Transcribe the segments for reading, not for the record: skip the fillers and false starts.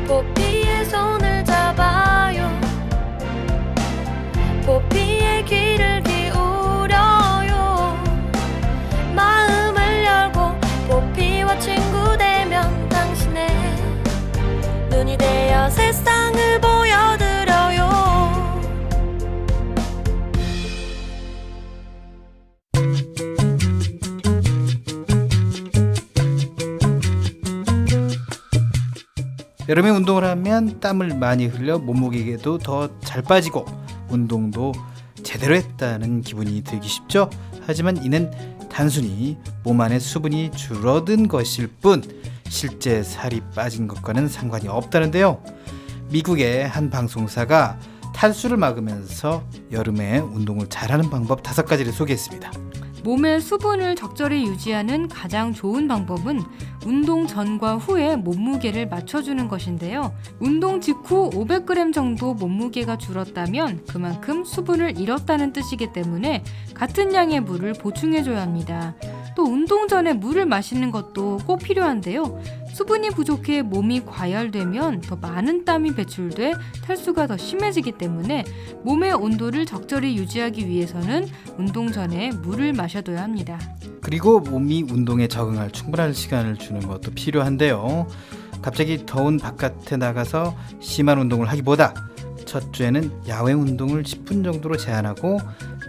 포피의 손을 잡아요. 포피의 귀를 기울여요. 마음을 열고 포피와 친구 되면 당신의 눈이 되어 세상을 보여드려요. 여름에 운동을 하면 땀을 많이 흘려 몸무게도 더 잘 빠지고 운동도 제대로 했다는 기분이 들기 쉽죠. 하지만 이는 단순히 몸 안에 수분이 줄어든 것일 뿐 실제 살이 빠진 것과는 상관이 없다는데요. 미국의 한 방송사가 탈수를 막으면서 여름에 운동을 잘하는 방법 5가지를 소개했습니다. 몸의 수분을 적절히 유지하는 가장 좋은 방법은 운동 전과 후에 몸무게를 맞춰주는 것인데요. 운동 직후 500g 정도 몸무게가 줄었다면 그만큼 수분을 잃었다는 뜻이기 때문에 같은 양의 물을 보충해줘야 합니다. 또 운동 전에 물을 마시는 것도 꼭 필요한데요. 수분이 부족해 몸이 과열되면 더 많은 땀이 배출돼 탈수가 더 심해지기 때문에 몸의 온도를 적절히 유지하기 위해서는 운동 전에 물을 마셔둬야 합니다. 그리고 몸이 운동에 적응할 충분한 시간을 주는 것도 필요한데요. 갑자기 더운 바깥에 나가서 심한 운동을 하기보다 첫 주에는 야외 운동을 10분 정도로 제한하고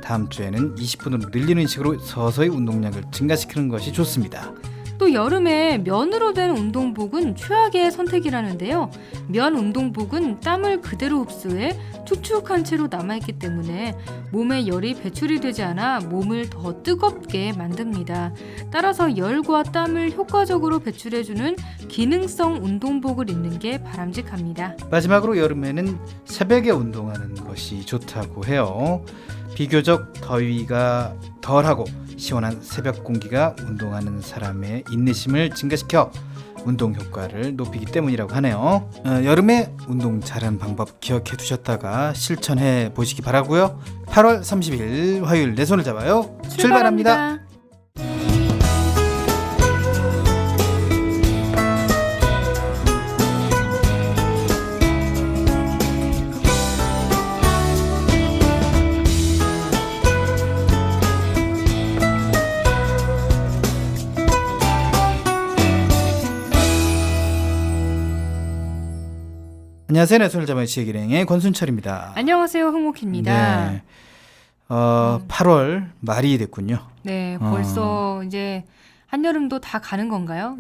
다음 주에는 20분으로 늘리는 식으로 서서히 운동량을 증가시키는 것이 좋습니다. 또 여름에 면으로 된 운동복은 최악의 선택이라는데요. 면 운동복은 땀을 그대로 흡수해 축축한 채로 남아있기 때문에 몸에 열이 배출이 되지 않아 몸을 더 뜨겁게 만듭니다. 따라서 열과 땀을 효과적으로 배출해주는 기능성 운동복을 입는 게 바람직합니다. 마지막으로 여름에는 새벽에 운동하는 것이 좋다고 해요. 비교적 더위가 덜하고 시원한 새벽 공기가 운동하는 사람의 인내심을 증가시켜 운동 효과를 높이기 때문이라고 하네요. 여름에 운동 잘하는 방법 기억해 두셨다가 실천해 보시기 바라고요. 8월 30일 화요일 내 손을 잡아요. 출발합니다. 안녕하세요. 내 손을 잡아요. 지혜기랭의 권순철입니다. 안녕하세요. 흥목희입니다. 네. 8월 말이 됐군요. 네, 벌써 이제 한여름도 다 가는 건가요?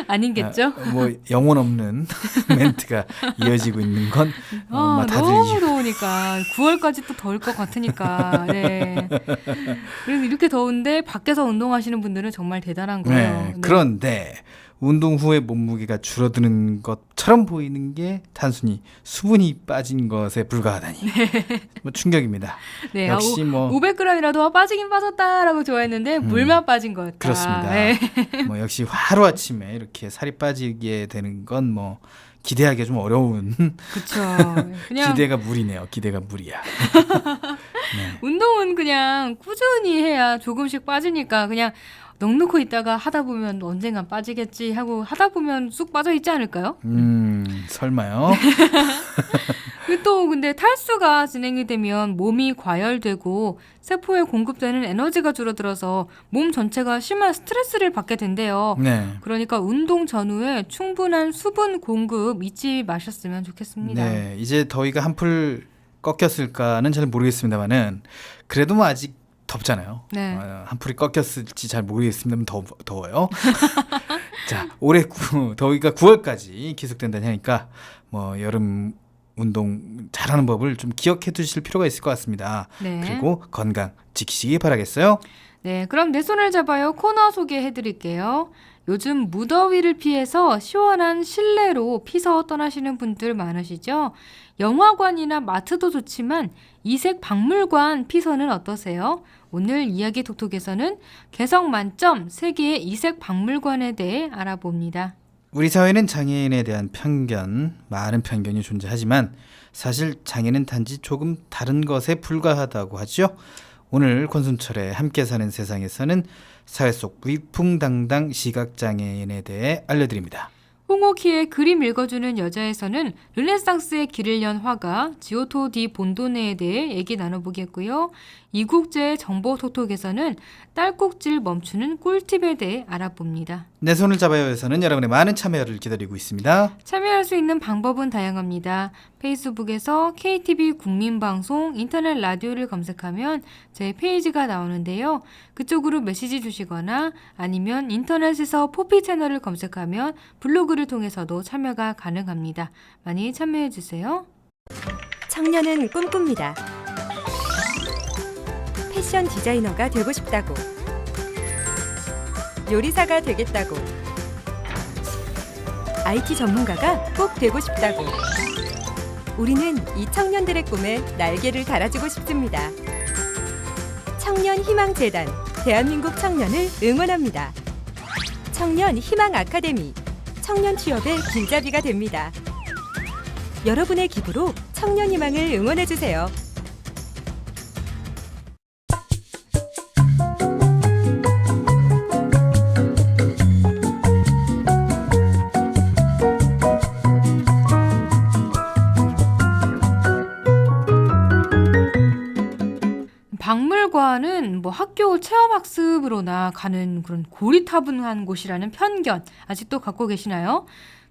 아니겠죠? 뭐 영혼 없는 멘트가 이어지고 있는 건 다들 너무 더우니까 9월까지 또 더울 것 같으니까. 네. 그래서 이렇게 더운데 밖에서 운동하시는 분들은 정말 대단한 거예요. 네. 그런데 운동 후에 몸무게가 줄어드는 것처럼 보이는 게 단순히 수분이 빠진 것에 불과하다니. 뭐 충격입니다. 네, 역시 500g이라도 빠지긴 빠졌다라고 좋아했는데 물만 빠진 거였다. 그렇습니다. 네. 뭐 역시 하루아침에 이렇게 살이 빠지게 되는 건 뭐 기대하기 좀 어려운. 그렇죠. 그냥 기대가 무리네요. 기대가 무리야. 네. 운동은 그냥 꾸준히 해야 조금씩 빠지니까 그냥 넉넉히 있다가 하다 보면 언젠간 빠지겠지 하고 하다 보면 쑥 빠져 있지 않을까요? 설마요? 또 근데 탈수가 진행이 되면 몸이 과열되고 세포에 공급되는 에너지가 줄어들어서 몸 전체가 심한 스트레스를 받게 된대요. 네. 그러니까 운동 전후에 충분한 수분 공급 잊지 마셨으면 좋겠습니다. 네, 이제 더위가 한풀 꺾였을까는 잘 모르겠습니다만은 그래도 뭐 아직 덥잖아요. 네. 한풀이 꺾였을지 잘 모르겠습니다만 더워요. 자, 올해 더위가 9월까지 계속된다니 하니까 뭐 여름 운동 잘하는 법을 좀 기억해 두실 필요가 있을 것 같습니다. 네. 그리고 건강 지키시기 바라겠어요. 네, 그럼 내 손을 잡아요 코너 소개해 드릴게요. 요즘 무더위를 피해서 시원한 실내로 피서 떠나시는 분들 많으시죠? 영화관이나 마트도 좋지만 이색 박물관 피서는 어떠세요? 오늘 이야기 톡톡에서는 개성 만점 세계의 이색 박물관에 대해 알아봅니다. 우리 사회는 장애인에 대한 편견, 많은 편견이 존재하지만 사실 장애는 단지 조금 다른 것에 불과하다고 하죠. 오늘 권순철의 함께 사는 세상에서는 사회 속 위풍당당 시각장애인에 대해 알려드립니다. 홍옥희의 그림 읽어주는 여자에서는 르네상스의 길을 연 화가 지오토 디 본도네에 대해 얘기 나눠보겠고요. 이국제의 정보톡톡에서는 딸꾹질 멈추는 꿀팁에 대해 알아봅니다. 내 손을 잡아요에서는 여러분의 많은 참여를 기다리고 있습니다. 참여할 수 있는 방법은 다양합니다. 페이스북에서 KTV 국민방송 인터넷 라디오를 검색하면 제 페이지가 나오는데요. 그쪽으로 메시지 주시거나 아니면 인터넷에서 포피 채널을 검색하면 블로그를 통해서도 참여가 가능합니다. 많이 참여해주세요. 청년은 꿈꿉니다. 패션 디자이너가 되고 싶다고. 요리사가 되겠다고. IT 전문가가 꼭 되고 싶다고. 우리는 이 청년들의 꿈에 날개를 달아주고 싶습니다. 청년 희망재단, 대한민국 청년을 응원합니다. 청년 희망 아카데미, 청년 취업의 길잡이가 됩니다. 여러분의 기부로 청년 희망을 응원해주세요. 박물관은 뭐 학교 체험학습으로나 가는 그런 고리타분한 곳이라는 편견 아직도 갖고 계시나요?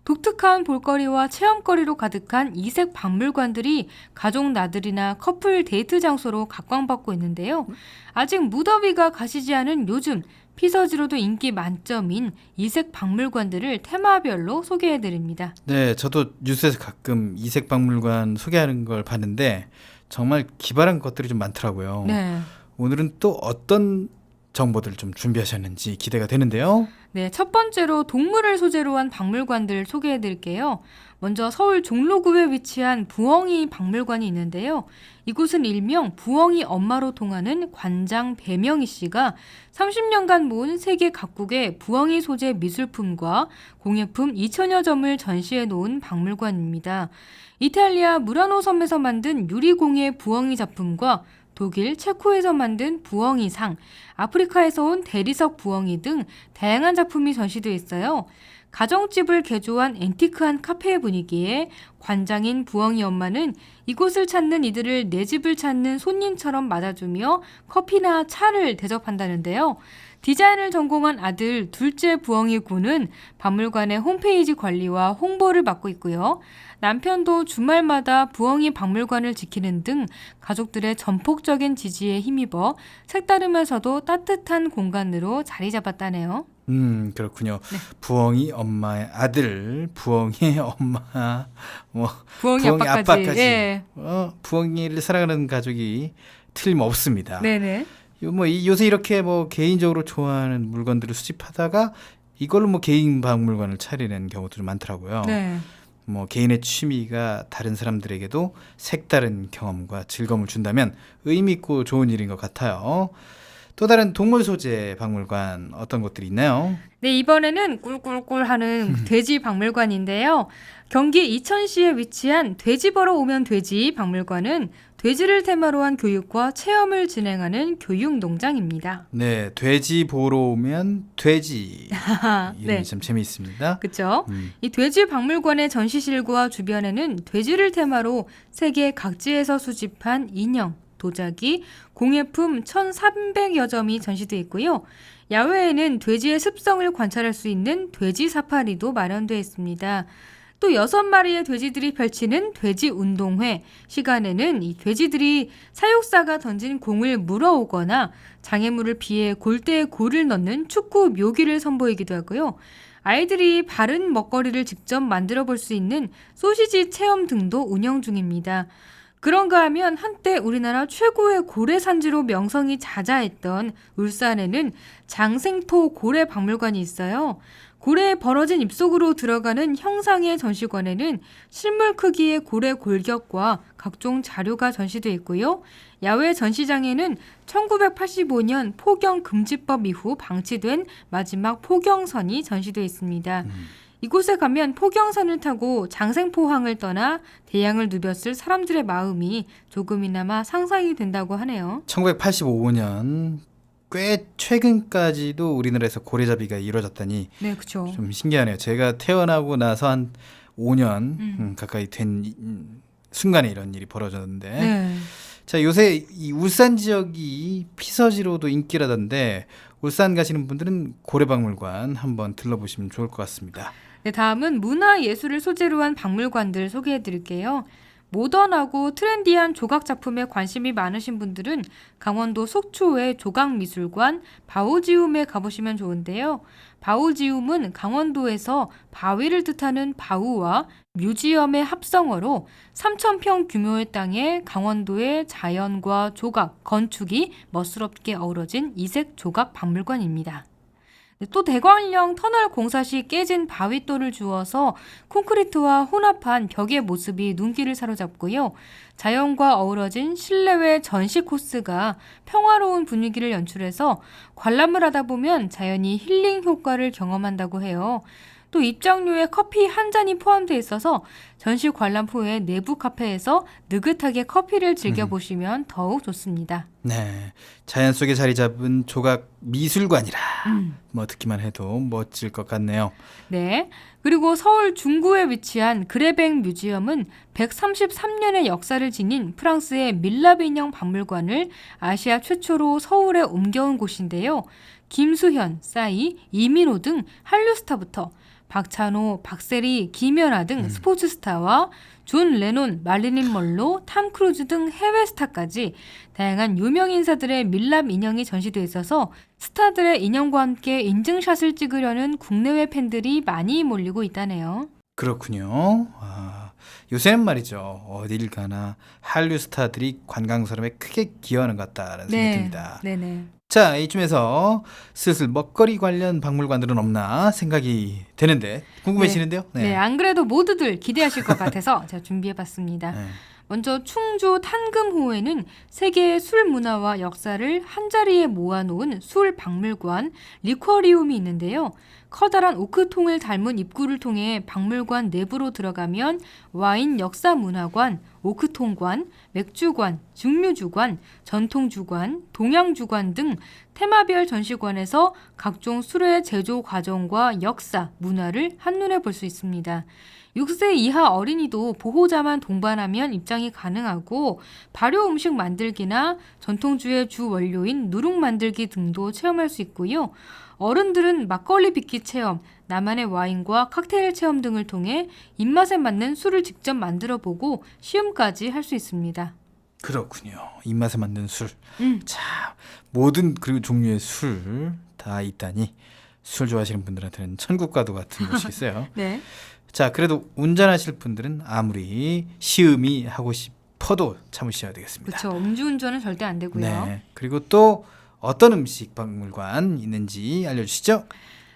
독특한 볼거리와 체험거리로 가득한 이색 박물관들이 가족 나들이나 커플 데이트 장소로 각광받고 있는데요. 아직 무더위가 가시지 않은 요즘 피서지로도 인기 만점인 이색 박물관들을 테마별로 소개해드립니다. 네, 저도 뉴스에서 가끔 이색 박물관 소개하는 걸 봤는데 정말 기발한 것들이 좀 많더라고요. 네. 오늘은 또 어떤 정보들 좀 준비하셨는지 기대가 되는데요. 네, 첫 번째로 동물을 소재로 한 박물관들 소개해드릴게요. 먼저 서울 종로구에 위치한 부엉이 박물관이 있는데요. 이곳은 일명 부엉이 엄마로 통하는 관장 배명희 씨가 30년간 모은 세계 각국의 부엉이 소재 미술품과 공예품 2,000여 점을 전시해 놓은 박물관입니다. 이탈리아 무라노 섬에서 만든 유리공예 부엉이 작품과 독일, 체코에서 만든 부엉이상, 아프리카에서 온 대리석 부엉이 등 다양한 작품이 전시되어 있어요. 가정집을 개조한 앤티크한 카페 분위기에 관장인 부엉이 엄마는 이곳을 찾는 이들을 내 집을 찾는 손님처럼 맞아주며 커피나 차를 대접한다는데요. 디자인을 전공한 아들 둘째 부엉이 군은 박물관의 홈페이지 관리와 홍보를 맡고 있고요. 남편도 주말마다 부엉이 박물관을 지키는 등 가족들의 전폭적인 지지에 힘입어 색다르면서도 따뜻한 공간으로 자리 잡았다네요. 그렇군요. 네. 부엉이 엄마의 아들, 부엉이의 엄마, 부엉이 아빠까지. 예. 부엉이를 사랑하는 가족이 틀림없습니다. 네네. 요새 이렇게 개인적으로 좋아하는 물건들을 수집하다가 이걸로 개인 박물관을 차리는 경우도 좀 많더라고요. 네. 개인의 취미가 다른 사람들에게도 색다른 경험과 즐거움을 준다면 의미 있고 좋은 일인 것 같아요. 또 다른 동물 소재 박물관 어떤 것들이 있나요? 네, 이번에는 꿀꿀꿀 하는 돼지 박물관인데요. 경기 이천시에 위치한 돼지 보러 오면 돼지 박물관은 돼지를 테마로 한 교육과 체험을 진행하는 교육농장입니다. 네, 돼지 보러 오면 돼지. 이름이 네. 참 재미있습니다. 그렇죠. 이 돼지 박물관의 전시실과 주변에는 돼지를 테마로 세계 각지에서 수집한 인형, 도자기, 공예품 1,300여 점이 전시되어 있고요. 야외에는 돼지의 습성을 관찰할 수 있는 돼지 사파리도 마련되어 있습니다. 또 6마리의 돼지들이 펼치는 돼지 운동회 시간에는 이 돼지들이 사육사가 던진 공을 물어오거나 장애물을 피해 골대에 골을 넣는 축구 묘기를 선보이기도 하고요. 아이들이 바른 먹거리를 직접 만들어 볼 수 있는 소시지 체험 등도 운영 중입니다. 그런가 하면 한때 우리나라 최고의 고래 산지로 명성이 자자했던 울산에는 장생토 고래 박물관이 있어요. 고래의 벌어진 입속으로 들어가는 형상의 전시관에는 실물 크기의 고래 골격과 각종 자료가 전시되어 있고요. 야외 전시장에는 1985년 포경 금지법 이후 방치된 마지막 포경선이 전시되어 있습니다. 이곳에 가면 포경선을 타고 장생포항을 떠나 대양을 누볐을 사람들의 마음이 조금이나마 상상이 된다고 하네요. 1985년 꽤 최근까지도 우리나라에서 고래잡이가 이루어졌다니 네, 그렇죠. 좀 신기하네요. 제가 태어나고 나서 한 5년 가까이 된 순간에 이런 일이 벌어졌는데 네. 자, 요새 이 울산 지역이 피서지로도 인기라던데 울산 가시는 분들은 고래박물관 한번 들러보시면 좋을 것 같습니다. 네, 다음은 문화예술을 소재로 한 박물관들 소개해 드릴게요. 모던하고 트렌디한 조각 작품에 관심이 많으신 분들은 강원도 속초의 조각미술관 바오지움에 가보시면 좋은데요. 바오지움은 강원도에서 바위를 뜻하는 바우와 뮤지엄의 합성어로 3,000평 규모의 땅에 강원도의 자연과 조각, 건축이 멋스럽게 어우러진 이색 조각 박물관입니다. 또 대관령 터널 공사 시 깨진 바위돌을 주워서 콘크리트와 혼합한 벽의 모습이 눈길을 사로잡고요. 자연과 어우러진 실내외 전시 코스가 평화로운 분위기를 연출해서 관람을 하다 보면 자연히 힐링 효과를 경험한다고 해요. 또 입장료에 커피 한 잔이 포함되어 있어서 전시 관람 후에 내부 카페에서 느긋하게 커피를 즐겨보시면 더욱 좋습니다. 네, 자연 속에 자리 잡은 조각 미술관이라 뭐 듣기만 해도 멋질 것 같네요. 네. 그리고 서울 중구에 위치한 그레뱅 뮤지엄은 133년의 역사를 지닌 프랑스의 밀랍 인형 박물관을 아시아 최초로 서울에 옮겨온 곳인데요. 김수현, 싸이, 이민호 등 한류 스타부터 박찬호, 박세리, 김연아 등 스포츠 스타와 존 레논, 마릴린 먼로, 탐 크루즈 등 해외 스타까지 다양한 유명 인사들의 밀랍 인형이 전시되어 있어서 스타들의 인형과 함께 인증샷을 찍으려는 국내외 팬들이 많이 몰리고 있다네요. 그렇군요. 요새는 말이죠. 어딜 가나 한류 스타들이 관광산업에 크게 기여하는 것 같다는 생각이 듭니다. 네네. 자, 이쯤에서 슬슬 먹거리 관련 박물관들은 없나 생각이 되는데 궁금해지는데요. 네, 안 그래도 모두들 기대하실 것 같아서 제가 준비해봤습니다. 네. 먼저 충주 탄금호에는 세계의 술 문화와 역사를 한자리에 모아놓은 술 박물관 리쿼리움이 있는데요. 커다란 오크통을 닮은 입구를 통해 박물관 내부로 들어가면 와인 역사 문화관, 오크통관, 맥주관, 증류주관, 전통주관, 동양주관 등 테마별 전시관에서 각종 술의 제조 과정과 역사, 문화를 한눈에 볼 수 있습니다. 6세 이하 어린이도 보호자만 동반하면 입장이 가능하고 발효 음식 만들기나 전통주의 주 원료인 누룩 만들기 등도 체험할 수 있고요. 어른들은 막걸리 빚기 체험, 나만의 와인과 칵테일 체험 등을 통해 입맛에 맞는 술을 직접 만들어보고 시음까지 할 수 있습니다. 그렇군요. 입맛에 맞는 술. 참 모든 그리고 종류의 술 다 있다니 술 좋아하시는 분들한테는 천국과도 같은 곳이겠어요. 네. 자, 그래도 운전하실 분들은 아무리 시음이 하고 싶어도 참으셔야 되겠습니다. 그렇죠. 음주운전은 절대 안 되고요. 네. 그리고 또 어떤 음식 박물관 있는지 알려주시죠.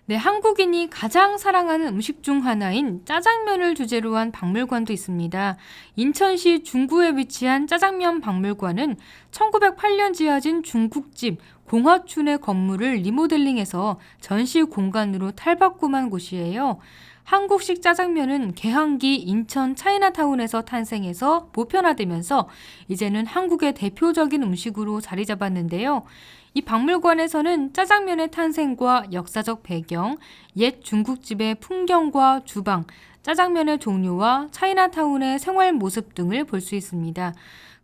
네, 한국인이 가장 사랑하는 음식 중 하나인 짜장면을 주제로 한 박물관도 있습니다. 인천시 중구에 위치한 짜장면 박물관은 1908년 지어진 중국집 공화춘의 건물을 리모델링해서 전시 공간으로 탈바꿈한 곳이에요. 한국식 짜장면은 개항기 인천 차이나타운에서 탄생해서 보편화되면서 이제는 한국의 대표적인 음식으로 자리 잡았는데요. 이 박물관에서는 짜장면의 탄생과 역사적 배경, 옛 중국집의 풍경과 주방, 짜장면의 종류와 차이나타운의 생활 모습 등을 볼 수 있습니다.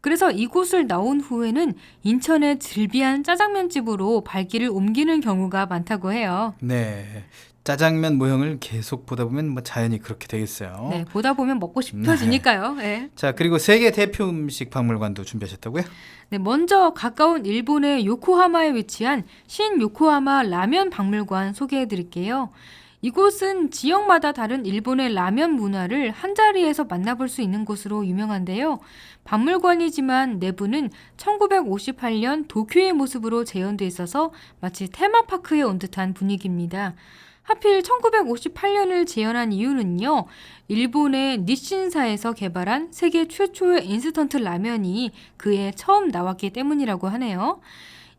그래서 이곳을 나온 후에는 인천의 즐비한 짜장면집으로 발길을 옮기는 경우가 많다고 해요. 네. 짜장면 모형을 계속 보다 보면 뭐 자연히 그렇게 되겠어요. 네, 보다 보면 먹고 싶어지니까요. 네. 자, 그리고 세계 대표 음식 박물관도 준비하셨다고요? 네, 먼저 가까운 일본의 요코하마에 위치한 신 요코하마 라면 박물관 소개해 드릴게요. 이곳은 지역마다 다른 일본의 라면 문화를 한자리에서 만나볼 수 있는 곳으로 유명한데요. 박물관이지만 내부는 1958년 도쿄의 모습으로 재현돼 있어서 마치 테마파크에 온 듯한 분위기입니다. 하필 1958년을 재현한 이유는요. 일본의 니신사에서 개발한 세계 최초의 인스턴트 라면이 그해 처음 나왔기 때문이라고 하네요.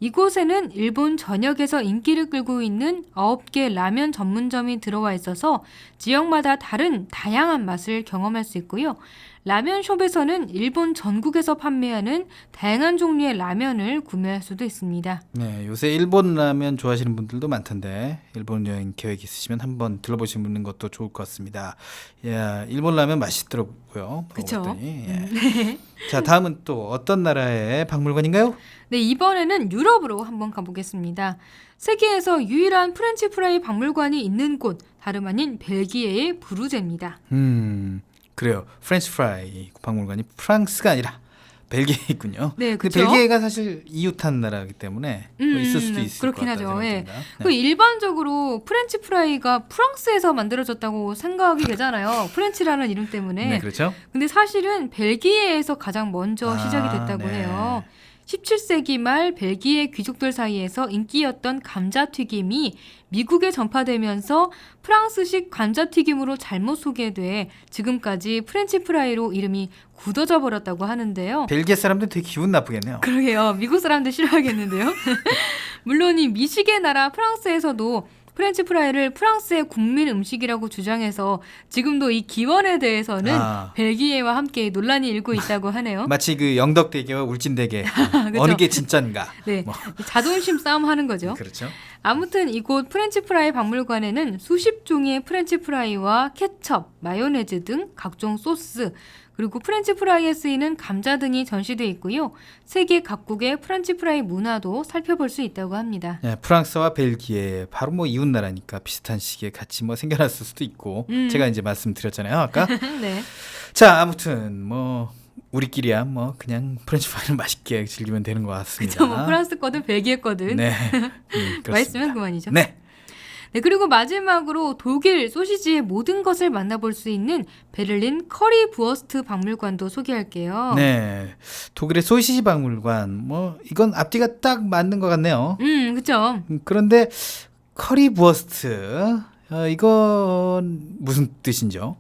이곳에는 일본 전역에서 인기를 끌고 있는 9개 라면 전문점이 들어와 있어서 지역마다 다른 다양한 맛을 경험할 수 있고요. 라면숍에서는 일본 전국에서 판매하는 다양한 종류의 라면을 구매할 수도 있습니다. 네, 요새 일본 라면 좋아하시는 분들도 많던데 일본 여행 계획 있으시면 한번 들러보시는 것도 좋을 것 같습니다. 야, 일본 라면 맛있더라고요. 그쵸? 먹어봤더니. 예. 자, 다음은 또 어떤 나라의 박물관인가요? 네, 이번에는 유럽으로 한번 가보겠습니다. 세계에서 유일한 프렌치 프라이 박물관이 있는 곳, 다름 아닌 벨기에의 브루제입니다. 그래요. 프렌치 프라이 박물관이 프랑스가 아니라 벨기에에 있군요. 네, 근데 그쵸? 벨기에가 사실 이웃한 나라이기 때문에 뭐 있을 수도 있을 그렇긴 것 같다는 하죠. 생각이 예. 듭니다. 네. 그 일반적으로 프렌치 프라이가 프랑스에서 만들어졌다고 생각이 되잖아요. 프렌치라는 이름 때문에. 네, 그렇죠. 근데 사실은 벨기에에서 가장 먼저 시작이 됐다고 네. 해요. 17세기 말 벨기에 귀족들 사이에서 인기였던 감자튀김이 미국에 전파되면서 프랑스식 감자튀김으로 잘못 소개돼 지금까지 프렌치 프라이로 이름이 굳어져 버렸다고 하는데요. 벨기에 사람들 되게 기분 나쁘겠네요. 그러게요. 미국 사람들 싫어하겠는데요. 물론 이 미식의 나라 프랑스에서도 프렌치 프라이를 프랑스의 국민 음식이라고 주장해서 지금도 이 기원에 대해서는 벨기에와 함께 논란이 일고 있다고 하네요. 마치 그 영덕대게와 울진대게 그쵸? 어느 게 진짜인가. 네, 뭐. 자존심 싸움 하는 거죠. 그렇죠. 아무튼 이곳 프렌치 프라이 박물관에는 수십 종의 프렌치 프라이와 케첩, 마요네즈 등 각종 소스, 그리고 프렌치 프라이에 쓰이는 감자 등이 전시되어 있고요. 세계 각국의 프렌치 프라이 문화도 살펴볼 수 있다고 합니다. 네, 프랑스와 벨기에 바로 뭐 이웃 나라니까 비슷한 시기에 같이 뭐 생겨났을 수도 있고 제가 이제 말씀드렸잖아요 아까. 네. 자, 아무튼 뭐 우리끼리야 뭐 그냥 프렌치 프라이를 맛있게 즐기면 되는 것 같습니다. 그쵸, 뭐 프랑스 거든 벨기에 거든 네, 맛있으면 그렇습니다. 그만이죠. 네. 네, 그리고 마지막으로 독일 소시지의 모든 것을 만나볼 수 있는 베를린 커리부어스트 박물관도 소개할게요. 네, 독일의 소시지 박물관 뭐 이건 앞뒤가 딱 맞는 것 같네요. 그쵸. 그런데 커리부어스트 이건 무슨 뜻인죠?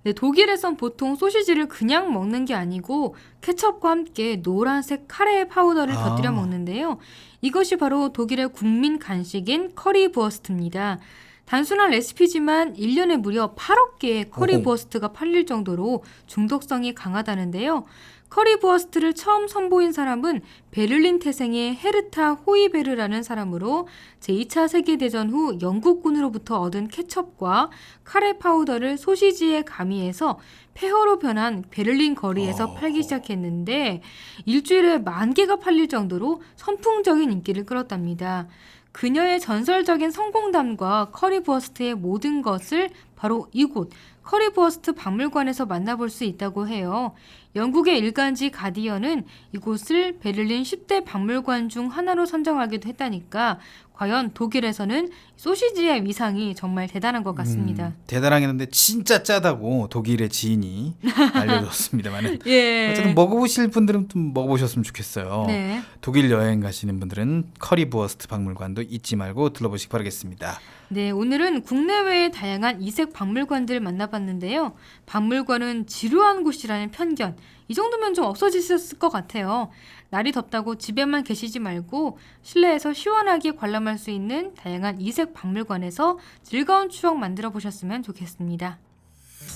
네, 독일에선 보통 소시지를 그냥 먹는 게 아니고 케첩과 함께 노란색 카레 파우더를 곁들여 먹는데요. 이것이 바로 독일의 국민 간식인 커리부어스트입니다. 단순한 레시피지만 1년에 무려 8억 개의 커리부어스트가 팔릴 정도로 중독성이 강하다는데요. 커리부어스트를 처음 선보인 사람은 베를린 태생의 헤르타 호이베르라는 사람으로 제2차 세계대전 후 영국군으로부터 얻은 케첩과 카레 파우더를 소시지에 가미해서 폐허로 변한 베를린 거리에서 팔기 시작했는데 일주일에 10,000개가 팔릴 정도로 선풍적인 인기를 끌었답니다. 그녀의 전설적인 성공담과 커리부어스트의 모든 것을 바로 이곳 커리부어스트 박물관에서 만나볼 수 있다고 해요. 영국의 일간지 가디언은 이곳을 베를린 10대 박물관 중 하나로 선정하기도 했다니까 과연 독일에서는 소시지의 위상이 정말 대단한 것 같습니다. 대단하겠는데 진짜 짜다고 독일의 지인이 알려줬습니다만은 예. 어쨌든 먹어보실 분들은 좀 먹어보셨으면 좋겠어요. 네. 독일 여행 가시는 분들은 커리부어스트 박물관도 잊지 말고 들러보시기 바라겠습니다. 네, 오늘은 국내외의 다양한 이색 박물관들 만나봤는데요. 박물관은 지루한 곳이라는 편견, 이 정도면 좀 없어지셨을 것 같아요. 날이 덥다고 집에만 계시지 말고 실내에서 시원하게 관람할 수 있는 다양한 이색 박물관에서 즐거운 추억 만들어 보셨으면 좋겠습니다.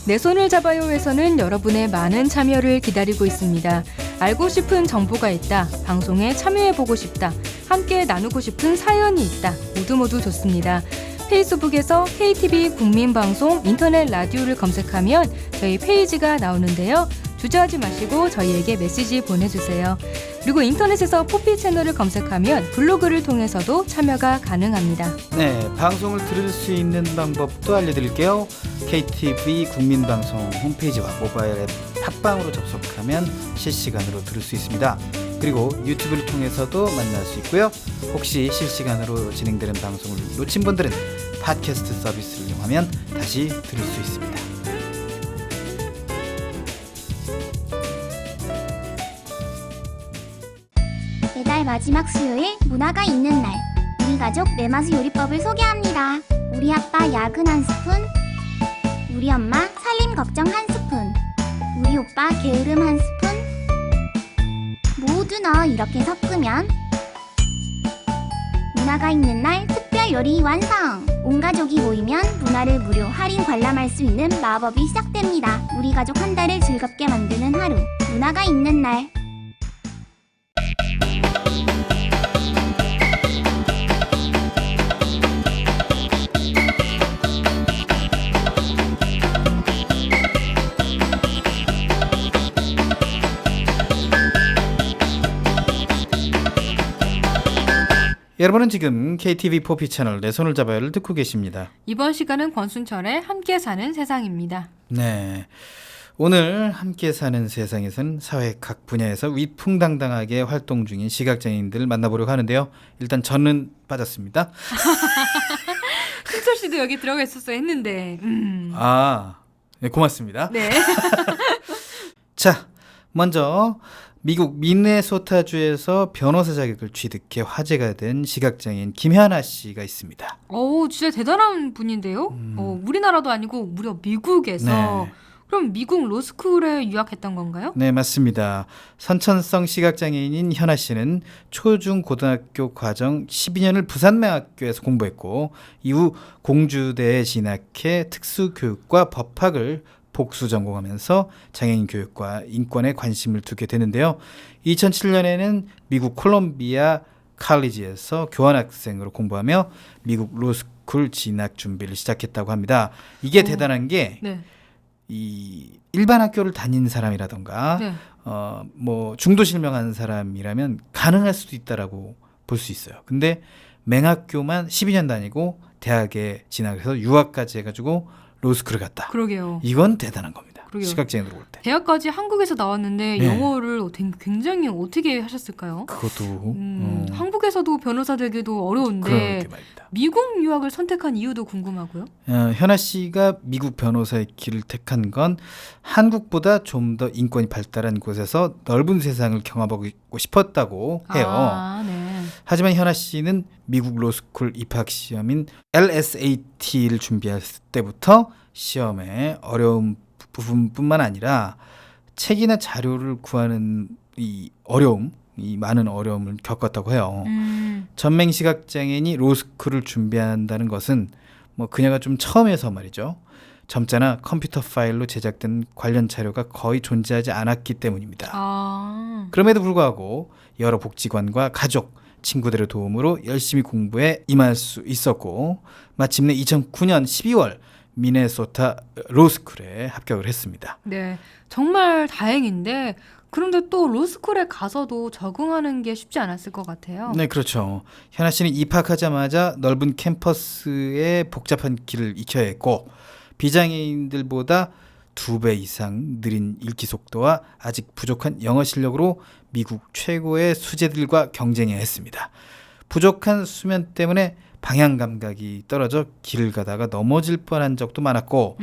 내 손을 잡아요에서는 여러분의 많은 참여를 기다리고 있습니다. 알고 싶은 정보가 있다, 방송에 참여해보고 싶다, 함께 나누고 싶은 사연이 있다, 모두 좋습니다. 페이스북에서 KTV 국민방송 인터넷 라디오를 검색하면 저희 페이지가 나오는데요. 주저하지 마시고 저희에게 메시지 보내주세요. 그리고 인터넷에서 포피 채널을 검색하면 블로그를 통해서도 참여가 가능합니다. 네, 방송을 들을 수 있는 방법도 알려드릴게요. KTV 국민방송 홈페이지와 모바일 앱 팟빵으로 접속하면 실시간으로 들을 수 있습니다. 그리고 유튜브를 통해서도 만날 수 있고요. 혹시 실시간으로 진행되는 방송을 놓친 분들은 팟캐스트 서비스를 이용하면 다시 들을 수 있습니다. 매달 마지막 수요일 문화가 있는 날 우리 가족 매마수 요리법을 소개합니다. 우리 아빠 야근 한 스푼, 우리 엄마 살림 걱정 한 스푼, 우리 오빠 게으름 한 스푼, 모두 넣어 이렇게 섞으면 문화가 있는 날 특별 요리 완성! 온 가족이 모이면 문화를 무료 할인 관람할 수 있는 마법이 시작됩니다. 우리 가족 한 달을 즐겁게 만드는 하루. 문화가 있는 날. 여러분은 지금 KTV 포피 채널 내 손을 잡아요를 듣고 계십니다. 이번 시간은 권순철의 함께 사는 세상입니다. 네. 오늘 함께 사는 세상에서는 사회 각 분야에서 위풍당당하게 활동 중인 시각장애인들을 만나보려고 하는데요. 일단 저는 빠졌습니다. 순철 씨도 여기 들어가 있었어야 했는데. 네, 고맙습니다. 네. 자, 먼저 미국 미네소타주에서 변호사 자격을 취득해 화제가 된 시각장애인 김현아 씨가 있습니다. 진짜 대단한 분인데요. 우리나라도 아니고 무려 미국에서. 네. 그럼 미국 로스쿨에 유학했던 건가요? 네, 맞습니다. 선천성 시각장애인인 현아 씨는 초중 고등학교 과정 12년을 부산명학교에서 공부했고 이후 공주대에 진학해 특수교육과 법학을 복수 전공하면서 장애인 교육과 인권에 관심을 두게 되는데요. 2007년에는 미국 콜롬비아 칼리지에서 교환학생으로 공부하며 미국 로스쿨 진학 준비를 시작했다고 합니다. 이게 대단한 게 네. 이 일반 학교를 다닌 사람이라던가 네. 뭐 중도 실명한 사람이라면 가능할 수도 있다라고 볼 수 있어요. 근데 맹학교만 12년 다니고 대학에 진학해서 유학까지 해가지고 로스쿨을 갔다. 그러게요. 이건 대단한 겁니다. 그러게요. 시각장애인으로 볼 때. 대학까지 한국에서 나왔는데 네. 영어를 굉장히 어떻게 하셨을까요? 그것도 한국에서도 변호사 되기도 어려운데 그러게 말입니다. 미국 유학을 선택한 이유도 궁금하고요. 현아 씨가 미국 변호사의 길을 택한 건 한국보다 좀 더 인권이 발달한 곳에서 넓은 세상을 경험하고 싶었다고 해요. 네. 하지만 현아 씨는 미국 로스쿨 입학 시험인 LSAT를 준비할 때부터 시험에 어려운 부분뿐만 아니라 책이나 자료를 구하는 이 많은 어려움을 겪었다고 해요. 전맹 시각장애인이 로스쿨을 준비한다는 것은 뭐 그녀가 좀 처음에서 말이죠. 점자나 컴퓨터 파일로 제작된 관련 자료가 거의 존재하지 않았기 때문입니다. 그럼에도 불구하고 여러 복지관과 가족, 친구들의 도움으로 열심히 공부에 임할 수 있었고 마침내 2009년 12월 미네소타 로스쿨에 합격을 했습니다. 네, 정말 다행인데 그런데 또 로스쿨에 가서도 적응하는 게 쉽지 않았을 것 같아요. 네, 그렇죠. 현아 씨는 입학하자마자 넓은 캠퍼스에 복잡한 길을 익혀야 했고 비장애인들보다 2배 이상 느린 읽기 속도와 아직 부족한 영어 실력으로 미국 최고의 수재들과 경쟁해야 했습니다. 부족한 수면 때문에 방향 감각이 떨어져 길을 가다가 넘어질 뻔한 적도 많았고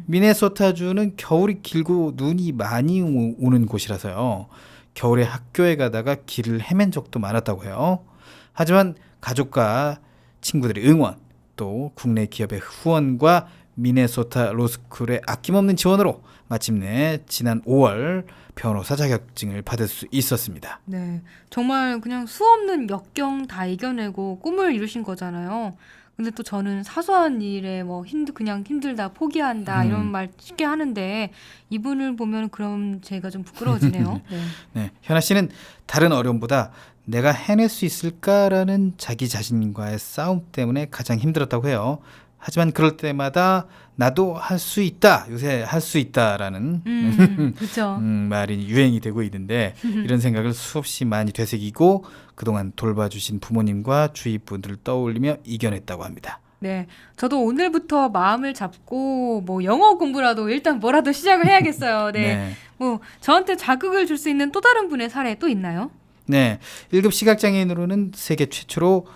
미네소타주는 겨울이 길고 눈이 많이 오는 곳이라서요. 겨울에 학교에 가다가 길을 헤맨 적도 많았다고 해요. 하지만 가족과 친구들의 응원 또 국내 기업의 후원과 미네소타 로스쿨의 아낌없는 지원으로 마침내 지난 5월 변호사 자격증을 받을 수 있었습니다. 네, 정말 그냥 수없는 역경 다 이겨내고 꿈을 이루신 거잖아요. 근데 또 저는 사소한 일에 뭐 그냥 힘들다 포기한다 이런 말 쉽게 하는데 이분을 보면 그럼 제가 좀 부끄러워지네요. 네. 네, 현아 씨는 다른 어려움보다 내가 해낼 수 있을까라는 자기 자신과의 싸움 때문에 가장 힘들었다고 해요. 하지만 그럴 때마다 나도 할 수 있다, 요새 할 수 있다라는 그렇죠. 말이 유행이 되고 있는데 이런 생각을 수없이 많이 되새기고 그동안 돌봐주신 부모님과 주위 분들을 떠올리며 이겨냈다고 합니다. 네, 저도 오늘부터 마음을 잡고 뭐 영어 공부라도 일단 뭐라도 시작을 해야겠어요. 네, 뭐 저한테 자극을 줄 수 있는 또 다른 분의 사례 또 있나요? 네, 1급 시각장애인으로는 세계 최초로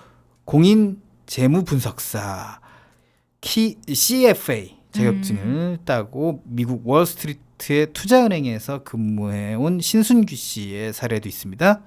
공인 재무분석사 CFA 자격증을 따고 미국 월스트리트의 투자은행에서 근무해온 신순규 씨의 사례도 있습니다.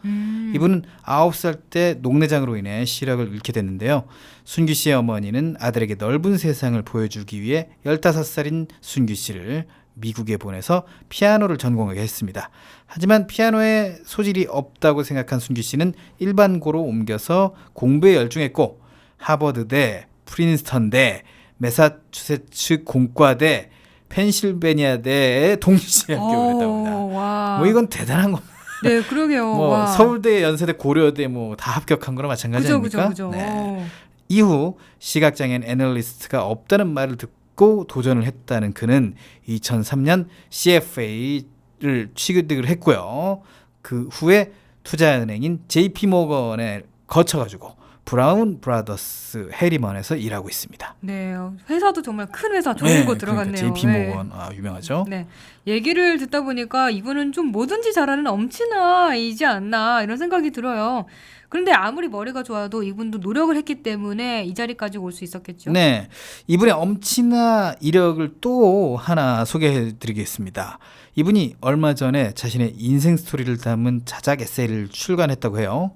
이분은 9살 때 녹내장으로 인해 시력을 잃게 됐는데요. 순규 씨의 어머니는 아들에게 넓은 세상을 보여주기 위해 15살인 순규 씨를 미국에 보내서 피아노를 전공하게 했습니다. 하지만 피아노에 소질이 없다고 생각한 순규 씨는 일반고로 옮겨서 공부에 열중했고 하버드대, 프린스턴대, 매사추세츠 공과대, 펜실베니아대에 동시에 합격을 했다고 합니다. 와. 뭐 이건 대단한 겁니다. 네, 그러게요. 뭐 와. 서울대, 연세대, 고려대 뭐 다 합격한 거랑 마찬가지 아닙니까? 그죠. 네. 이후 시각장애인 애널리스트가 없다는 말을 듣고 도전을 했다는 그는 2003년 CFA를 취득을 했고요. 그 후에 투자은행인 JP모건에 거쳐가지고 브라운 브라더스 해리먼에서 일하고 있습니다. 네, 회사도 정말 큰 회사 좋은 곳 들어갔네요. JP모건 유명하죠. 네. 얘기를 듣다 보니까 이분은 좀 뭐든지 잘하는 엄친아이지 않나 이런 생각이 들어요. 그런데 아무리 머리가 좋아도 이분도 노력을 했기 때문에 이 자리까지 올 수 있었겠죠. 네, 이분의 엄친아 이력을 또 하나 소개해드리겠습니다. 이분이 얼마 전에 자신의 인생 스토리를 담은 자작 에세이를 출간했다고 해요.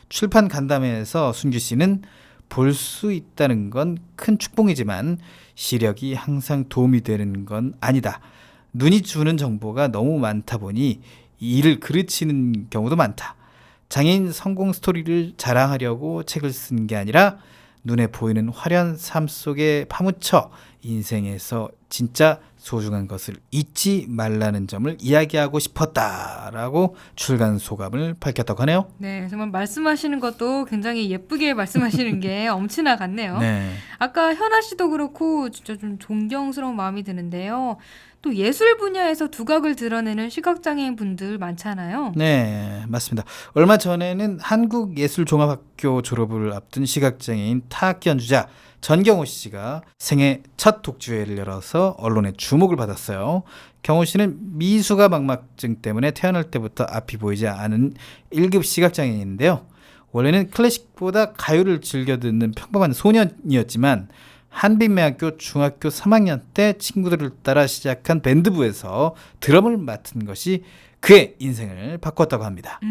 출판 간담회에서 순규 씨는 볼 수 있다는 건 큰 축복이지만 시력이 항상 도움이 되는 건 아니다. 눈이 주는 정보가 너무 많다 보니 이를 그르치는 경우도 많다. 장애인 성공 스토리를 자랑하려고 책을 쓴 게 아니라 눈에 보이는 화려한 삶 속에 파묻혀 인생에서 진짜 소중한 것을 잊지 말라는 점을 이야기하고 싶었다라고 출간 소감을 밝혔다고 하네요. 네, 정말 말씀하시는 것도 굉장히 예쁘게 말씀하시는 게 엄친아 같네요. 네. 아까 현아 씨도 그렇고 진짜 좀 존경스러운 마음이 드는데요. 또 예술 분야에서 두각을 드러내는 시각장애인 분들 많잖아요. 네, 맞습니다. 얼마 전에는 한국예술종합학교 졸업을 앞둔 시각장애인 타악기 연주자 전경호 씨가 생애 첫 독주회를 열어서 언론의 주목을 받았어요. 경호 씨는 미수가 망막증 때문에 태어날 때부터 앞이 보이지 않은 1급 시각장애인인데요. 원래는 클래식보다 가요를 즐겨 듣는 평범한 소년이었지만 한빛매학교 중학교 3학년 때 친구들을 따라 시작한 밴드부에서 드럼을 맡은 것이 그의 인생을 바꿨다고 합니다.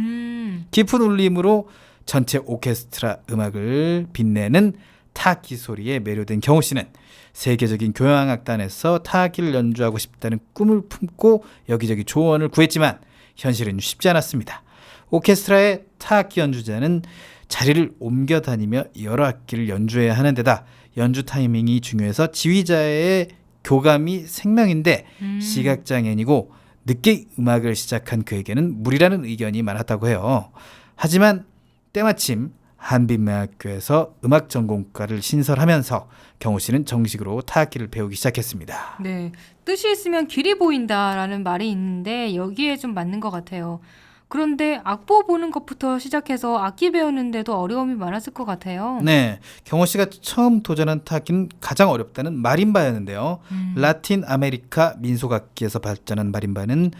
깊은 울림으로 전체 오케스트라 음악을 빛내는 타악기 소리에 매료된 경호 씨는 세계적인 교향악단에서 타악기를 연주하고 싶다는 꿈을 품고 여기저기 조언을 구했지만 현실은 쉽지 않았습니다. 오케스트라의 타악기 연주자는 자리를 옮겨 다니며 여러 악기를 연주해야 하는 데다 연주 타이밍이 중요해서 지휘자의 교감이 생명인데 시각장애인이고 늦게 음악을 시작한 그에게는 무리라는 의견이 많았다고 해요. 하지만 때마침 한빛매학교에서 음악 전공과를 신설하면서 경호 씨는 정식으로 타악기를 배우기 시작했습니다. 네, 뜻이 있으면 길이 보인다라는 말이 있는데 여기에 좀 맞는 것 같아요. 그런데 악보 보는 것부터 시작해서 악기 배우는데도 어려움이 많았을 것 같아요. 네, 경호 씨가 처음 도전한 타악기는 가장 어렵다는 마림바였는데요. 라틴 아메리카 민속악기에서 발전한 마림바는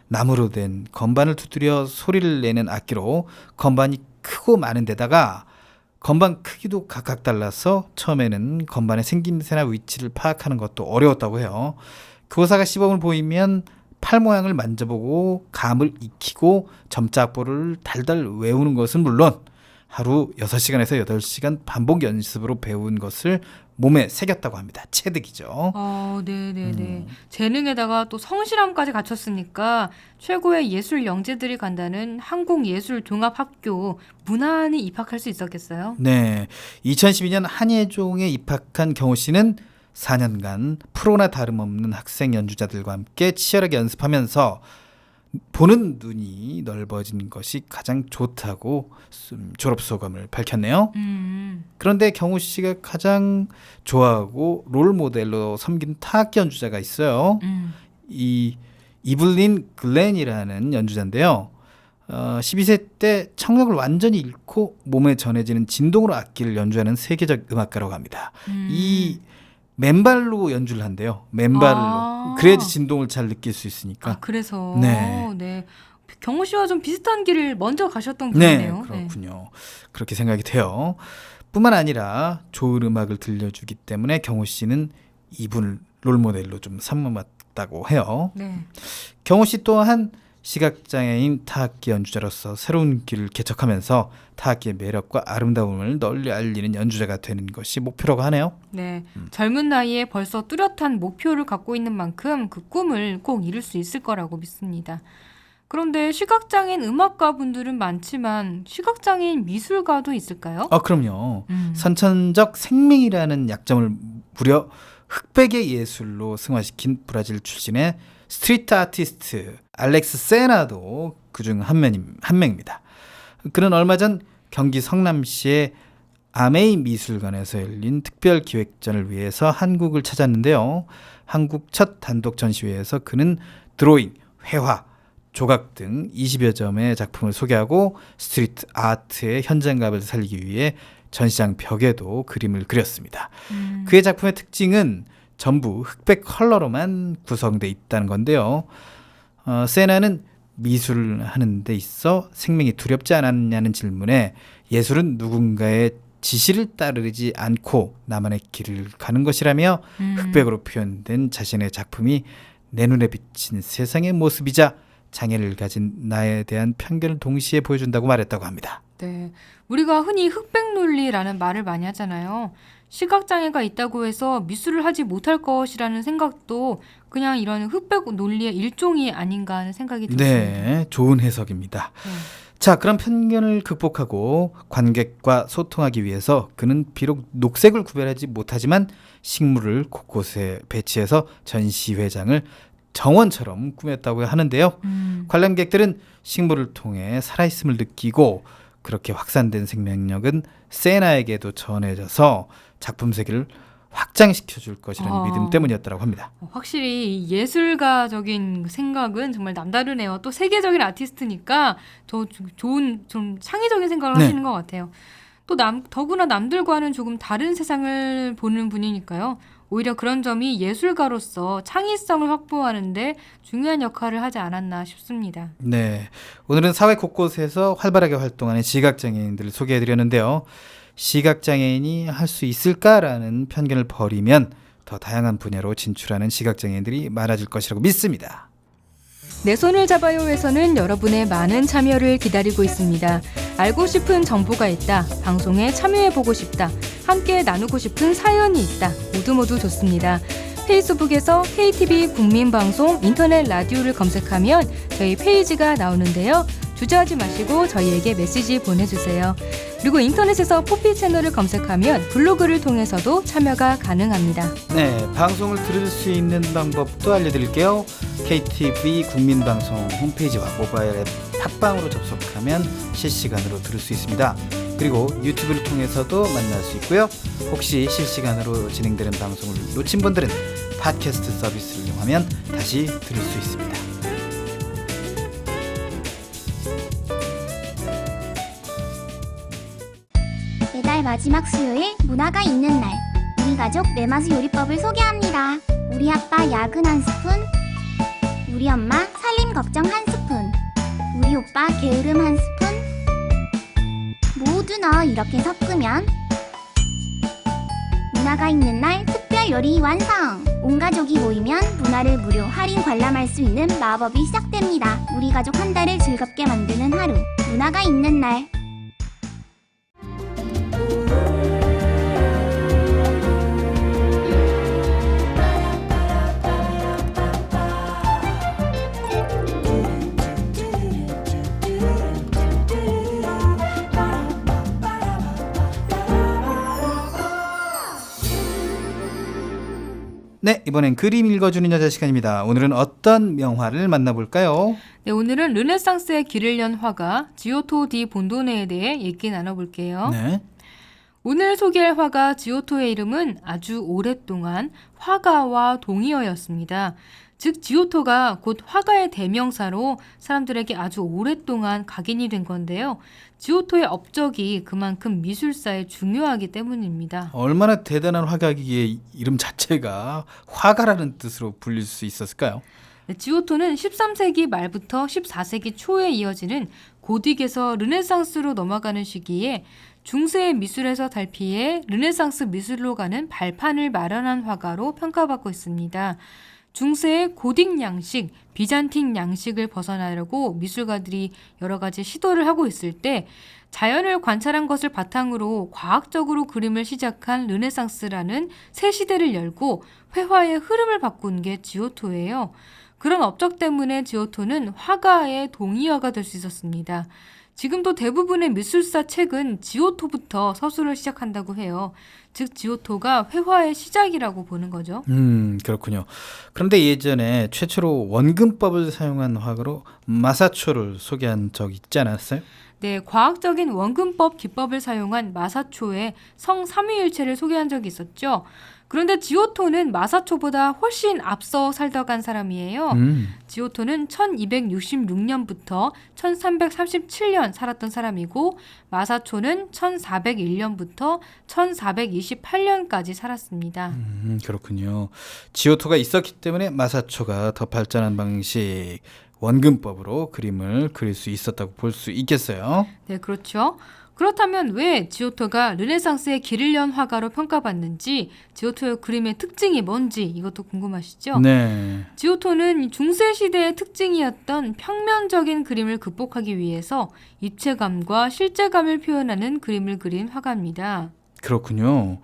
나무로 된 건반을 두드려 소리를 내는 악기로 건반이 크고 많은 데다가 건반 크기도 각각 달라서 처음에는 건반의 생김새나 위치를 파악하는 것도 어려웠다고 해요. 교사가 시범을 보이면 팔 모양을 만져보고 감을 익히고 점자 악보를 달달 외우는 것은 물론 하루 6시간에서 8시간 반복 연습으로 배운 것을 몸에 새겼다고 합니다. 체득이죠. 네네네. 재능에다가 또 성실함까지 갖췄으니까 최고의 예술 영재들이 간다는 한국예술종합학교 무난히 입학할 수 있었겠어요? 네, 2012년 한예종에 입학한 경호 씨는 4년간 프로나 다름없는 학생 연주자들과 함께 치열하게 연습하면서 보는 눈이 넓어진 것이 가장 좋다고 졸업소감을 밝혔네요. 그런데 경호 씨가 가장 좋아하고 롤 모델로 섬긴 타악기 연주자가 있어요. 이 이블린 글렌이라는 연주자인데요. 12세 때 청력을 완전히 잃고 몸에 전해지는 진동으로 악기를 연주하는 세계적 음악가라고 합니다. 이 맨발로 연주를 한대요. 맨발로. 그래야지 진동을 잘 느낄 수 있으니까. 그래서 네. 경호 씨와 좀 비슷한 길을 먼저 가셨던 분이네요. 네, 그렇군요. 그렇게 생각이 돼요. 뿐만 아니라 좋은 음악을 들려주기 때문에 경호 씨는 이분을 롤모델로 좀 삼았다고 해요. 네. 경호 씨 또한 시각장애인 타악기 연주자로서 새로운 길을 개척하면서 타악기의 매력과 아름다움을 널리 알리는 연주자가 되는 것이 목표라고 하네요. 네, 젊은 나이에 벌써 뚜렷한 목표를 갖고 있는 만큼 그 꿈을 꼭 이룰 수 있을 거라고 믿습니다. 그런데 시각장애인 음악가 분들은 많지만 시각장애인 미술가도 있을까요? 그럼요. 선천적 생명이라는 약점을 무려 흑백의 예술로 승화시킨 브라질 출신의 스트리트 아티스트 알렉스 세나도 그중 한 명입니다. 그는 얼마 전 경기 성남시의 아메이 미술관에서 열린 특별 기획전을 위해서 한국을 찾았는데요. 한국 첫 단독 전시회에서 그는 드로잉, 회화, 조각 등 20여 점의 작품을 소개하고 스트리트 아트의 현장감을 살리기 위해 전시장 벽에도 그림을 그렸습니다. 그의 작품의 특징은 전부 흑백 컬러로만 구성되어 있다는 건데요. 세나는 미술을 하는 데 있어 생명이 두렵지 않았냐는 질문에 예술은 누군가의 지시를 따르지 않고 나만의 길을 가는 것이라며 흑백으로 표현된 자신의 작품이 내 눈에 비친 세상의 모습이자 장애를 가진 나에 대한 편견을 동시에 보여준다고 말했다고 합니다. 네, 우리가 흔히 흑백 논리라는 말을 많이 하잖아요. 시각장애가 있다고 해서 미술을 하지 못할 것이라는 생각도 그냥 이런 흑백 논리의 일종이 아닌가 하는 생각이 듭니다. 네, 좋은 해석입니다. 자, 그런 편견을 극복하고 관객과 소통하기 위해서 그는 비록 녹색을 구별하지 못하지만 식물을 곳곳에 배치해서 전시회장을 정원처럼 꾸몄다고 하는데요. 관람객들은 식물을 통해 살아있음을 느끼고 그렇게 확산된 생명력은 세나에게도 전해져서 작품 세계를 확장시켜줄 것이라는 믿음 때문이었다고 합니다. 확실히 이 예술가적인 생각은 정말 남다르네요. 또 세계적인 아티스트니까 더 좋은 좀 창의적인 생각을 하시는 것 같아요. 또 더구나 남들과는 조금 다른 세상을 보는 분이니까요. 오히려 그런 점이 예술가로서 창의성을 확보하는데 중요한 역할을 하지 않았나 싶습니다. 네, 오늘은 사회 곳곳에서 활발하게 활동하는 시각장애인들을 소개해드렸는데요. 시각장애인이 할 수 있을까라는 편견을 버리면 더 다양한 분야로 진출하는 시각장애인들이 많아질 것이라고 믿습니다. 내 손을 잡아요에서는 여러분의 많은 참여를 기다리고 있습니다. 알고 싶은 정보가 있다, 방송에 참여해보고 싶다, 함께 나누고 싶은 사연이 있다, 모두 좋습니다. 페이스북에서 KTV 국민방송 인터넷 라디오를 검색하면 저희 페이지가 나오는데요. 주저하지 마시고 저희에게 메시지 보내주세요. 그리고 인터넷에서 포피 채널을 검색하면 블로그를 통해서도 참여가 가능합니다. 네, 방송을 들을 수 있는 방법도 알려드릴게요. KTV 국민방송 홈페이지와 모바일 앱 팟빵으로 접속하면 실시간으로 들을 수 있습니다. 그리고 유튜브를 통해서도 만날 수 있고요. 혹시 실시간으로 진행되는 방송을 놓친 분들은 팟캐스트 서비스를 이용하면 다시 들을 수 있습니다. 매달 마지막 수요일 문화가 있는 날 우리 가족 매마수 요리법을 소개합니다. 우리 아빠 야근 한 스푼, 우리 엄마 살림 걱정 한 스푼, 우리 오빠 게으름 한 스푼. 모두 넣어 이렇게 섞으면 문화가 있는 날 특별 요리 완성! 온 가족이 모이면 문화를 무료 할인 관람할 수 있는 마법이 시작됩니다. 우리 가족 한 달을 즐겁게 만드는 하루 문화가 있는 날. 네, 이번엔 그림 읽어주는 여자 시간입니다. 오늘은 어떤 명화를 만나볼까요? 네, 오늘은 르네상스의 길을 연 화가 지오토 디 본도네에 대해 얘기 나눠볼게요. 네. 오늘 소개할 화가 지오토의 이름은 아주 오랫동안 화가와 동의어였습니다. 즉 지오토가 곧 화가의 대명사로 사람들에게 아주 오랫동안 각인이 된 건데요. 지오토의 업적이 그만큼 미술사에 중요하기 때문입니다. 얼마나 대단한 화가이기에 이름 자체가 화가라는 뜻으로 불릴 수 있었을까요? 네, 지오토는 13세기 말부터 14세기 초에 이어지는 고딕에서 르네상스로 넘어가는 시기에 중세의 미술에서 달피해 르네상스 미술로 가는 발판을 마련한 화가로 평가받고 있습니다. 중세의 고딕 양식, 비잔틴 양식을 벗어나려고 미술가들이 여러 가지 시도를 하고 있을 때 자연을 관찰한 것을 바탕으로 과학적으로 그림을 시작한 르네상스라는 새 시대를 열고 회화의 흐름을 바꾼 게 지오토예요. 그런 업적 때문에 지오토는 화가의 동의어가 될 수 있었습니다. 지금도 대부분의 미술사 책은 지오토부터 서술을 시작한다고 해요. 즉 지오토가 회화의 시작이라고 보는 거죠. 그렇군요. 그런데 예전에 최초로 원근법을 사용한 화가로 마사초를 소개한 적 있지 않았어요? 네, 과학적인 원근법 기법을 사용한 마사초의 성 삼위일체를 소개한 적이 있었죠. 그런데 지오토는 마사초보다 훨씬 앞서 살다간 사람이에요. 지오토는 1266년부터 1337년 살았던 사람이고 마사초는 1401년부터 1428년까지 살았습니다. 그렇군요. 지오토가 있었기 때문에 마사초가 더 발전한 방식, 원근법으로 그림을 그릴 수 있었다고 볼 수 있겠어요. 네, 그렇죠. 그렇다면 왜 지오토가 르네상스의 길을 연 화가로 평가받는지, 지오토의 그림의 특징이 뭔지 이것도 궁금하시죠? 네. 지오토는 중세 시대의 특징이었던 평면적인 그림을 극복하기 위해서 입체감과 실제감을 표현하는 그림을 그린 화가입니다. 그렇군요.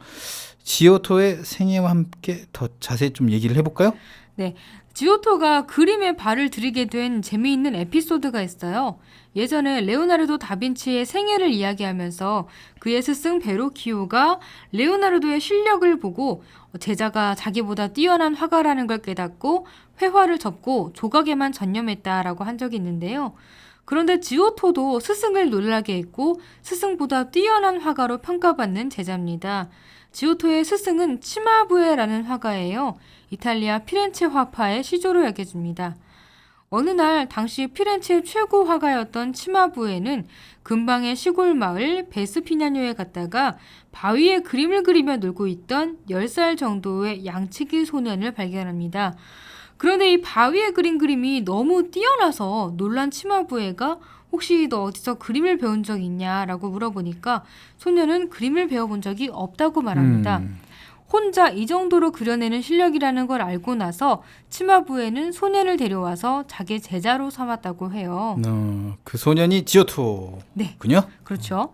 지오토의 생애와 함께 더 자세히 좀 얘기를 해볼까요? 네, 지오토가 그림에 발을 들이게 된 재미있는 에피소드가 있어요. 예전에 레오나르도 다빈치의 생애를 이야기하면서 그의 스승 베로키오가 레오나르도의 실력을 보고 제자가 자기보다 뛰어난 화가라는 걸 깨닫고 회화를 접고 조각에만 전념했다라고 한 적이 있는데요. 그런데 지오토도 스승을 놀라게 했고 스승보다 뛰어난 화가로 평가받는 제자입니다. 지오토의 스승은 치마부에라는 화가예요. 이탈리아 피렌체 화파의 시조로 여겨집니다. 어느 날 당시 피렌체 최고 화가였던 치마부에는 근방의 시골 마을 베스피냐뇨에 갔다가 바위에 그림을 그리며 놀고 있던 10살 정도의 양치기 소년을 발견합니다. 그런데 이 바위에 그린 그림이 너무 뛰어나서 놀란 치마부에가 혹시 너 어디서 그림을 배운 적 있냐라고 물어보니까 소년은 그림을 배워본 적이 없다고 말합니다. 혼자 이 정도로 그려내는 실력이라는 걸 알고 나서 치마부에는 소년을 데려와서 자기 제자로 삼았다고 해요. 그 소년이 지오토군요. 네, 그렇죠.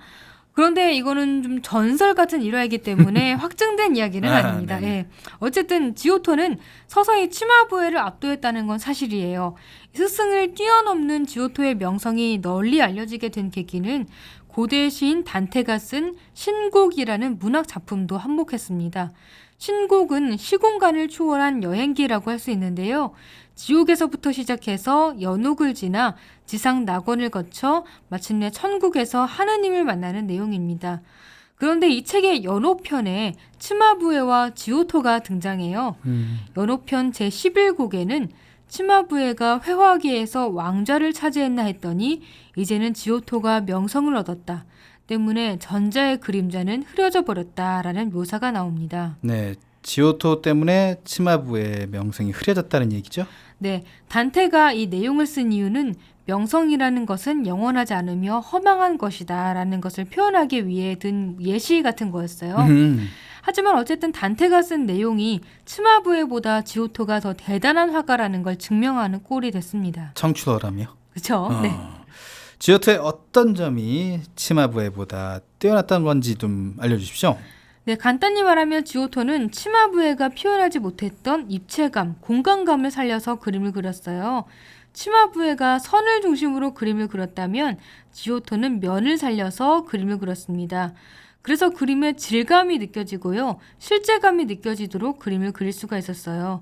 그런데 이거는 좀 전설 같은 일화이기 때문에 확증된 이야기는 아닙니다. 예. 어쨌든 지오토는 서서히 치마부에를 압도했다는 건 사실이에요. 스승을 뛰어넘는 지오토의 명성이 널리 알려지게 된 계기는 고대 시인 단테가 쓴 신곡이라는 문학 작품도 한몫했습니다. 신곡은 시공간을 초월한 여행기라고 할 수 있는데요. 지옥에서부터 시작해서 연옥을 지나 지상 낙원을 거쳐 마침내 천국에서 하느님을 만나는 내용입니다. 그런데 이 책의 연옥편에 치마부에와 지오토가 등장해요. 연옥편 제11곡에는 치마부에가 회화계에서 왕좌를 차지했나 했더니 이제는 지오토가 명성을 얻었다. 때문에 전자의 그림자는 흐려져 버렸다라는 묘사가 나옵니다. 네, 지오토 때문에 치마부의 명성이 흐려졌다는 얘기죠? 네, 단테가 이 내용을 쓴 이유는 명성이라는 것은 영원하지 않으며 허망한 것이다 라는 것을 표현하기 위해 든 예시 같은 거였어요. 하지만 어쨌든 단테가 쓴 내용이 치마부에보다 지오토가 더 대단한 화가라는 걸 증명하는 꼴이 됐습니다. 청출어라며? 그렇죠? 네. 지오토의 어떤 점이 치마부에보다 뛰어났다는 건지 좀 알려주십시오. 네, 간단히 말하면 지오토는 치마부에가 표현하지 못했던 입체감, 공간감을 살려서 그림을 그렸어요. 치마부에가 선을 중심으로 그림을 그렸다면 지오토는 면을 살려서 그림을 그렸습니다. 그래서 그림의 질감이 느껴지고요. 실제감이 느껴지도록 그림을 그릴 수가 있었어요.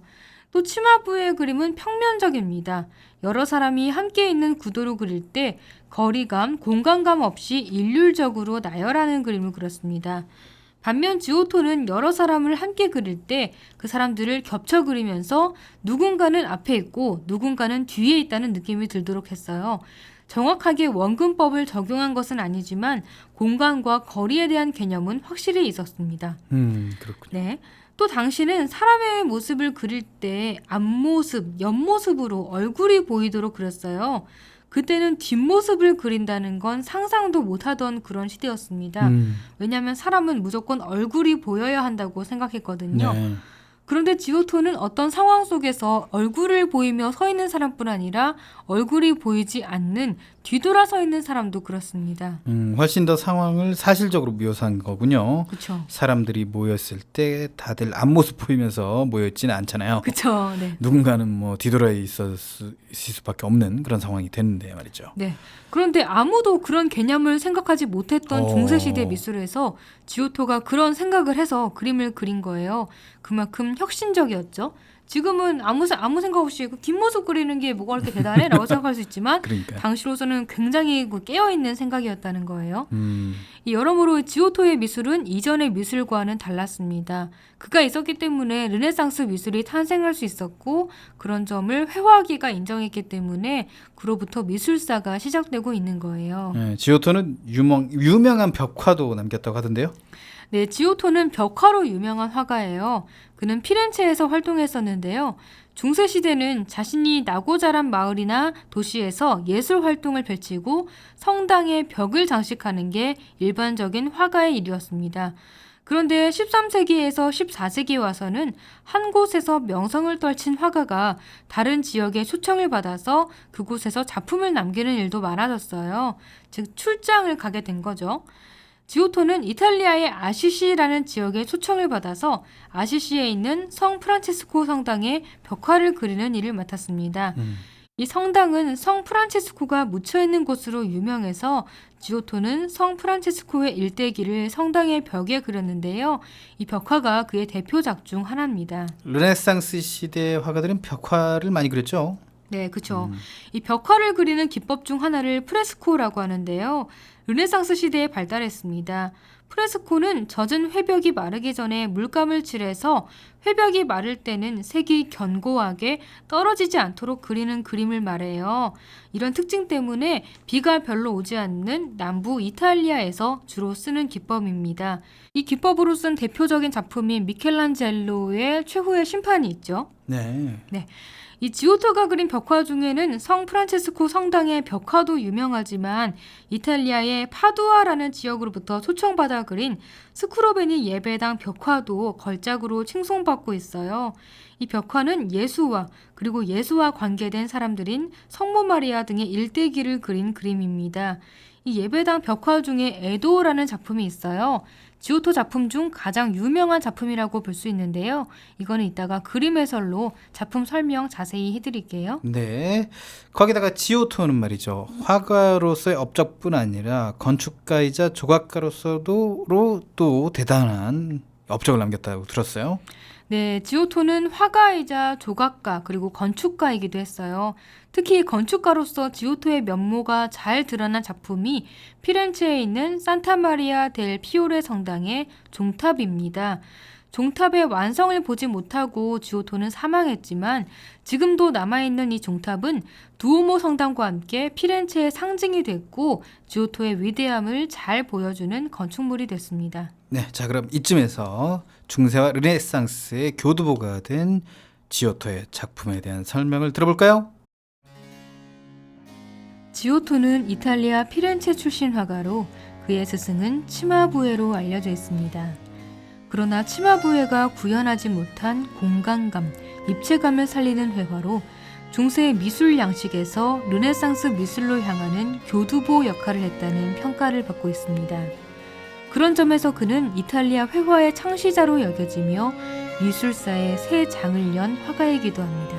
또 치마부의 그림은 평면적입니다. 여러 사람이 함께 있는 구도로 그릴 때 거리감, 공간감 없이 일률적으로 나열하는 그림을 그렸습니다. 반면 지오토는 여러 사람을 함께 그릴 때 그 사람들을 겹쳐 그리면서 누군가는 앞에 있고 누군가는 뒤에 있다는 느낌이 들도록 했어요. 정확하게 원근법을 적용한 것은 아니지만 공간과 거리에 대한 개념은 확실히 있었습니다. 그렇군요. 네. 또 당시는 사람의 모습을 그릴 때 앞모습, 옆모습으로 얼굴이 보이도록 그렸어요. 그때는 뒷모습을 그린다는 건 상상도 못하던 그런 시대였습니다. 왜냐하면 사람은 무조건 얼굴이 보여야 한다고 생각했거든요. 네. 그런데 지오토는 어떤 상황 속에서 얼굴을 보이며 서 있는 사람뿐 아니라 얼굴이 보이지 않는 뒤돌아 서 있는 사람도 그렇습니다. 훨씬 더 상황을 사실적으로 묘사한 거군요. 그렇죠. 사람들이 모였을 때 다들 앞모습 보이면서 모였지는 않잖아요. 그렇죠. 네. 누군가는 뭐 뒤돌아 있을 수밖에 없는 그런 상황이 됐는데 말이죠. 네. 그런데 아무도 그런 개념을 생각하지 못했던 중세시대 미술에서 지오토가 그런 생각을 해서 그림을 그린 거예요. 그만큼 혁신적이었죠. 지금은 아무 생각 없이 그 뒷모습 그리는 게 뭐가 그렇게 대단해? 라고 생각할 수 있지만 그러니까. 당시로서는 굉장히 깨어있는 생각이었다는 거예요. 음. 여러모로 지오토의 미술은 이전의 미술과는 달랐습니다. 그가 있었기 때문에 르네상스 미술이 탄생할 수 있었고 그런 점을 회화기가 인정했기 때문에 그로부터 미술사가 시작되고 있는 거예요. 네, 지오토는 유명한 벽화도 남겼다고 하던데요. 네, 지오토는 벽화로 유명한 화가예요. 그는 피렌체에서 활동했었는데요. 중세시대는 자신이 나고 자란 마을이나 도시에서 예술 활동을 펼치고 성당의 벽을 장식하는 게 일반적인 화가의 일이었습니다. 그런데 13세기에서 14세기에 와서는 한 곳에서 명성을 떨친 화가가 다른 지역에 초청을 받아서 그곳에서 작품을 남기는 일도 많아졌어요. 즉 출장을 가게 된 거죠. 지오토는 이탈리아의 아시시라는 지역에 초청을 받아서 아시시에 있는 성 프란체스코 성당에 벽화를 그리는 일을 맡았습니다. 이 성당은 성 프란체스코가 묻혀있는 곳으로 유명해서 지오토는 성 프란체스코의 일대기를 성당의 벽에 그렸는데요. 이 벽화가 그의 대표작 중 하나입니다. 르네상스 시대 화가들은 벽화를 많이 그렸죠. 네, 그렇죠. 이 벽화를 그리는 기법 중 하나를 프레스코라고 하는데요. 르네상스 시대에 발달했습니다. 프레스코는 젖은 회벽이 마르기 전에 물감을 칠해서 회벽이 마를 때는 색이 견고하게 떨어지지 않도록 그리는 그림을 말해요. 이런 특징 때문에 비가 별로 오지 않는 남부 이탈리아에서 주로 쓰는 기법입니다. 이 기법으로 쓴 대표적인 작품인 미켈란젤로의 최후의 심판이 있죠. 네. 이 지오토가 그린 벽화 중에는 성 프란체스코 성당의 벽화도 유명하지만 이탈리아의 파두아라는 지역으로부터 초청받아 그린 스크로베니 예배당 벽화도 걸작으로 칭송받고 있어요. 이 벽화는 예수와 그리고 예수와 관계된 사람들인 성모 마리아 등의 일대기를 그린 그림입니다. 이 예배당 벽화 중에 에도라는 작품이 있어요. 지오토 작품 중 가장 유명한 작품이라고 볼 수 있는데요. 이거는 이따가 그림 해설로 작품 설명 자세히 해드릴게요. 네. 거기다가 지오토는 말이죠. 화가로서의 업적뿐 아니라 건축가이자 조각가로서도 또 대단한 업적을 남겼다고 들었어요. 네, 지오토는 화가이자 조각가 그리고 건축가이기도 했어요. 특히 건축가로서 지오토의 면모가 잘 드러난 작품이 피렌체에 있는 산타마리아 델 피오레 성당의 종탑입니다. 종탑의 완성을 보지 못하고 지오토는 사망했지만 지금도 남아있는 이 종탑은 두오모 성당과 함께 피렌체의 상징이 됐고 지오토의 위대함을 잘 보여주는 건축물이 됐습니다. 네, 자 그럼 이쯤에서 중세와 르네상스의 교두보가 된 지오토의 작품에 대한 설명을 들어볼까요? 지오토는 이탈리아 피렌체 출신 화가로 그의 스승은 치마부에로 알려져 있습니다. 그러나 치마부에가 구현하지 못한 공간감, 입체감을 살리는 회화로 중세 미술 양식에서 르네상스 미술로 향하는 교두보 역할을 했다는 평가를 받고 있습니다. 그런 점에서 그는 이탈리아 회화의 창시자로 여겨지며 미술사의 새 장을 연 화가이기도 합니다.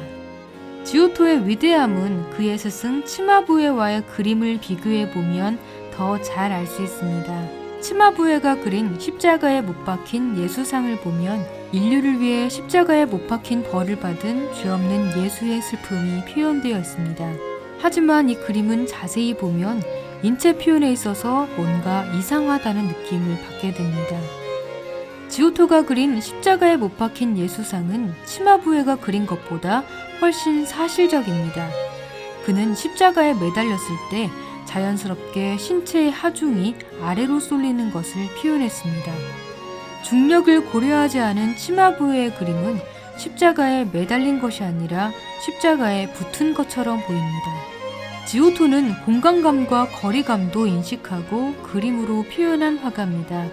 지오토의 위대함은 그의 스승 치마부에와의 그림을 비교해보면 더 잘 알 수 있습니다. 치마부에가 그린 십자가에 못 박힌 예수상을 보면 인류를 위해 십자가에 못 박힌 벌을 받은 죄 없는 예수의 슬픔이 표현되어 있습니다. 하지만 이 그림은 자세히 보면 인체 표현에 있어서 뭔가 이상하다는 느낌을 받게 됩니다. 지오토가 그린 십자가에 못 박힌 예수상은 치마부에가 그린 것보다 훨씬 사실적입니다. 그는 십자가에 매달렸을 때 자연스럽게 신체의 하중이 아래로 쏠리는 것을 표현했습니다. 중력을 고려하지 않은 치마부의 그림은 십자가에 매달린 것이 아니라 십자가에 붙은 것처럼 보입니다. 지오토는 공간감과 거리감도 인식하고 그림으로 표현한 화가입니다.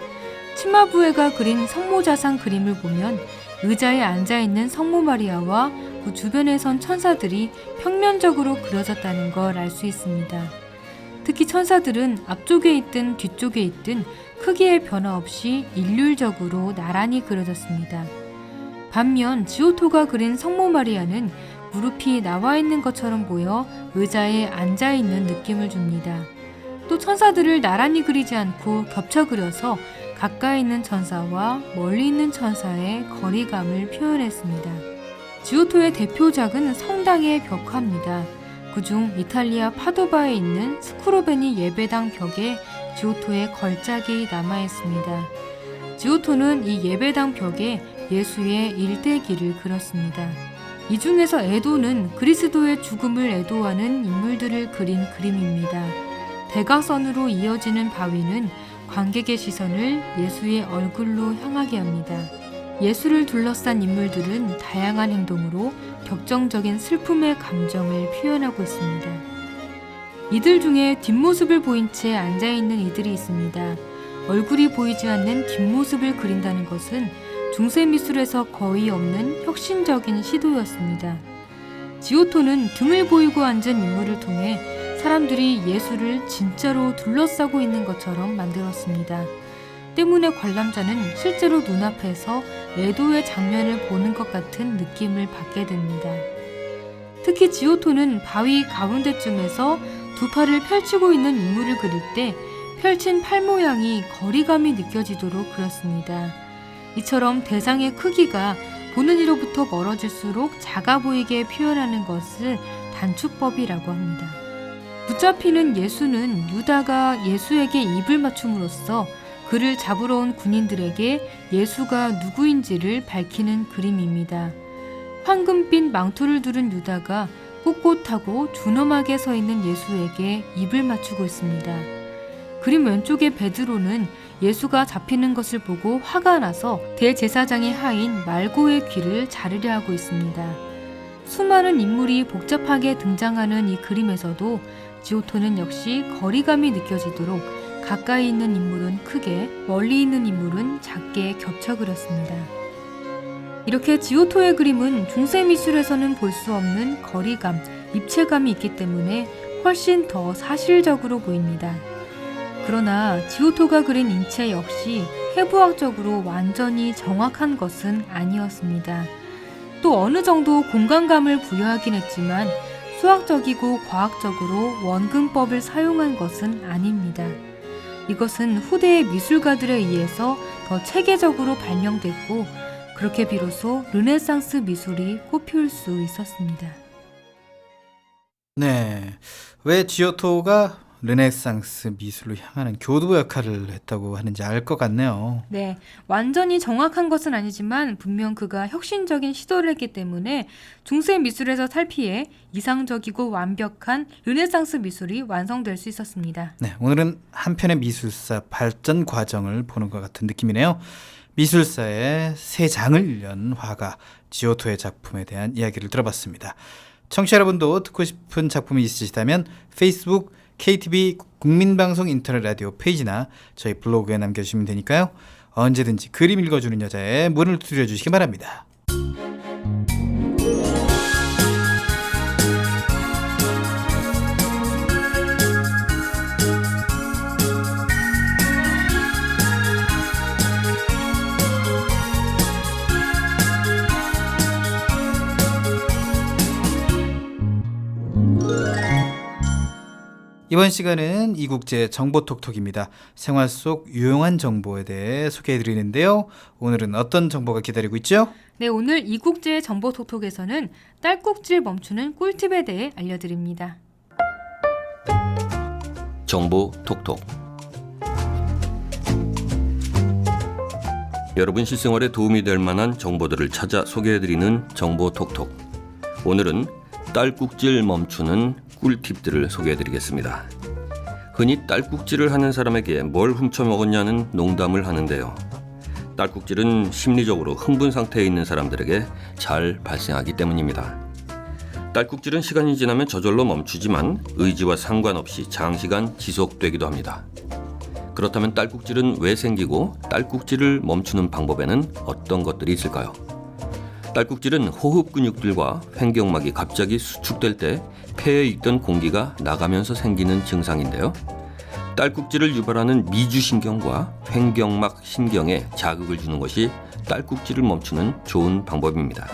치마부에가 그린 성모자상 그림을 보면 의자에 앉아있는 성모 마리아와 그 주변에 선 천사들이 평면적으로 그려졌다는 걸 알 수 있습니다. 특히 천사들은 앞쪽에 있든 뒤쪽에 있든 크기의 변화 없이 일률적으로 나란히 그려졌습니다. 반면 지오토가 그린 성모 마리아는 무릎이 나와 있는 것처럼 보여 의자에 앉아 있는 느낌을 줍니다. 또 천사들을 나란히 그리지 않고 겹쳐 그려서 가까이 있는 천사와 멀리 있는 천사의 거리감을 표현했습니다. 지오토의 대표작은 성당의 벽화입니다. 그중 이탈리아 파도바에 있는 스크로베니 예배당 벽에 지오토의 걸작이 남아있습니다. 지오토는 이 예배당 벽에 예수의 일대기를 그렸습니다. 이 중에서 에도는 그리스도의 죽음을 애도하는 인물들을 그린 그림입니다. 대각선으로 이어지는 바위는 관객의 시선을 예수의 얼굴로 향하게 합니다. 예수를 둘러싼 인물들은 다양한 행동으로 격정적인 슬픔의 감정을 표현하고 있습니다. 이들 중에 뒷모습을 보인 채 앉아있는 이들이 있습니다. 얼굴이 보이지 않는 뒷모습을 그린다는 것은 중세 미술에서 거의 없는 혁신적인 시도였습니다. 지오토는 등을 보이고 앉은 인물을 통해 사람들이 예수를 진짜로 둘러싸고 있는 것처럼 만들었습니다. 때문에 관람자는 실제로 눈앞에서 애도의 장면을 보는 것 같은 느낌을 받게 됩니다. 특히 지오토는 바위 가운데쯤에서 두 팔을 펼치고 있는 인물을 그릴 때 펼친 팔 모양이 거리감이 느껴지도록 그렸습니다. 이처럼 대상의 크기가 보는 이로부터 멀어질수록 작아 보이게 표현하는 것을 단축법이라고 합니다. 붙잡히는 예수는 유다가 예수에게 입을 맞춤으로써 그를 잡으러 온 군인들에게 예수가 누구인지를 밝히는 그림입니다. 황금빛 망토를 두른 유다가 꼿꼿하고 준엄하게 서 있는 예수에게 입을 맞추고 있습니다. 그림 왼쪽의 베드로는 예수가 잡히는 것을 보고 화가 나서 대제사장의 하인 말고의 귀를 자르려 하고 있습니다. 수많은 인물이 복잡하게 등장하는 이 그림에서도 지오토는 역시 거리감이 느껴지도록 가까이 있는 인물은 크게, 멀리 있는 인물은 작게 겹쳐 그렸습니다. 이렇게 지오토의 그림은 중세 미술에서는 볼 수 없는 거리감, 입체감이 있기 때문에 훨씬 더 사실적으로 보입니다. 그러나 지오토가 그린 인체 역시 해부학적으로 완전히 정확한 것은 아니었습니다. 또 어느 정도 공간감을 부여하긴 했지만 수학적이고 과학적으로 원근법을 사용한 것은 아닙니다. 이것은 후대의 미술가들에 의해서 더 체계적으로 발명됐고 그렇게 비로소 르네상스 미술이 꽃피울 수 있었습니다. 네, 왜 지오토가 르네상스 미술로 향하는 교두 역할을 했다고 하는지 알 것 같네요. 네, 완전히 정확한 것은 아니지만 분명 그가 혁신적인 시도를 했기 때문에 중세 미술에서 탈피해 이상적이고 완벽한 르네상스 미술이 완성될 수 있었습니다. 네, 오늘은 한편의 미술사 발전 과정을 보는 것 같은 느낌이네요. 미술사의 새 장을 연 화가 지오토의 작품에 대한 이야기를 들어봤습니다. 청취자 여러분도 듣고 싶은 작품이 있으시다면 페이스북 KTV 국민방송 인터넷 라디오 페이지나 저희 블로그에 남겨주시면 되니까요. 언제든지 그림 읽어주는 여자의 문을 두드려주시기 바랍니다. 이번 시간은 이국제 정보톡톡입니다. 생활 속 유용한 정보에 대해 소개해드리는데요. 오늘은 어떤 정보가 기다리고 있죠? 네, 오늘 이국제 정보톡톡에서는 딸꾹질 멈추는 꿀팁에 대해 알려드립니다. 정보 톡톡. 여러분 실생활에 도움이 될 만한 정보들을 찾아 소개해드리는 정보 톡톡. 오늘은 딸꾹질 멈추는 꿀팁들을 소개해드리겠습니다. 흔히 딸꾹질을 하는 사람에게 뭘 훔쳐먹었냐는 농담을 하는데요. 딸꾹질은 심리적으로 흥분 상태에 있는 사람들에게 잘 발생하기 때문입니다. 딸꾹질은 시간이 지나면 저절로 멈추지만 의지와 상관없이 장시간 지속되기도 합니다. 그렇다면 딸꾹질은 왜 생기고 딸꾹질을 멈추는 방법에는 어떤 것들이 있을까요? 딸꾹질은 호흡 근육들과 횡격막이 갑자기 수축될 때 폐에 있던 공기가 나가면서 생기는 증상인데요. 딸꾹질을 유발하는 미주신경과 횡격막 신경에 자극을 주는 것이 딸꾹질을 멈추는 좋은 방법입니다.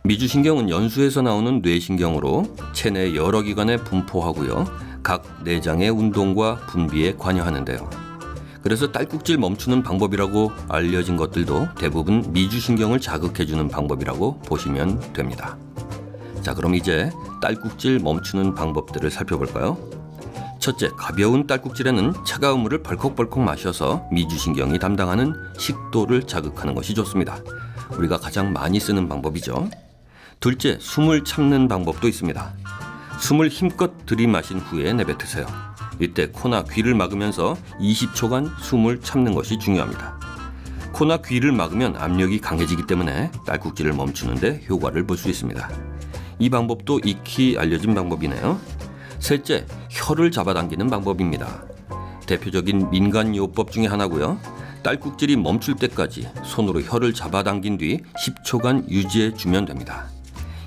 미주신경은 연수에서 나오는 뇌신경으로 체내 여러 기관에 분포하고요. 각 내장의 운동과 분비에 관여하는데요. 그래서 딸꾹질 멈추는 방법이라고 알려진 것들도 대부분 미주신경을 자극해주는 방법이라고 보시면 됩니다. 자, 그럼 이제 딸꾹질 멈추는 방법들을 살펴볼까요? 첫째, 가벼운 딸꾹질에는 차가운 물을 벌컥벌컥 마셔서 미주신경이 담당하는 식도를 자극하는 것이 좋습니다. 우리가 가장 많이 쓰는 방법이죠. 둘째, 숨을 참는 방법도 있습니다. 숨을 힘껏 들이마신 후에 내뱉으세요. 이때 코나 귀를 막으면서 20초간 숨을 참는 것이 중요합니다. 코나 귀를 막으면 압력이 강해지기 때문에 딸꾹질을 멈추는데 효과를 볼 수 있습니다. 이 방법도 익히 알려진 방법이네요. 셋째, 혀를 잡아당기는 방법입니다. 대표적인 민간요법 중에 하나고요. 딸꾹질이 멈출 때까지 손으로 혀를 잡아당긴 뒤 10초간 유지해 주면 됩니다.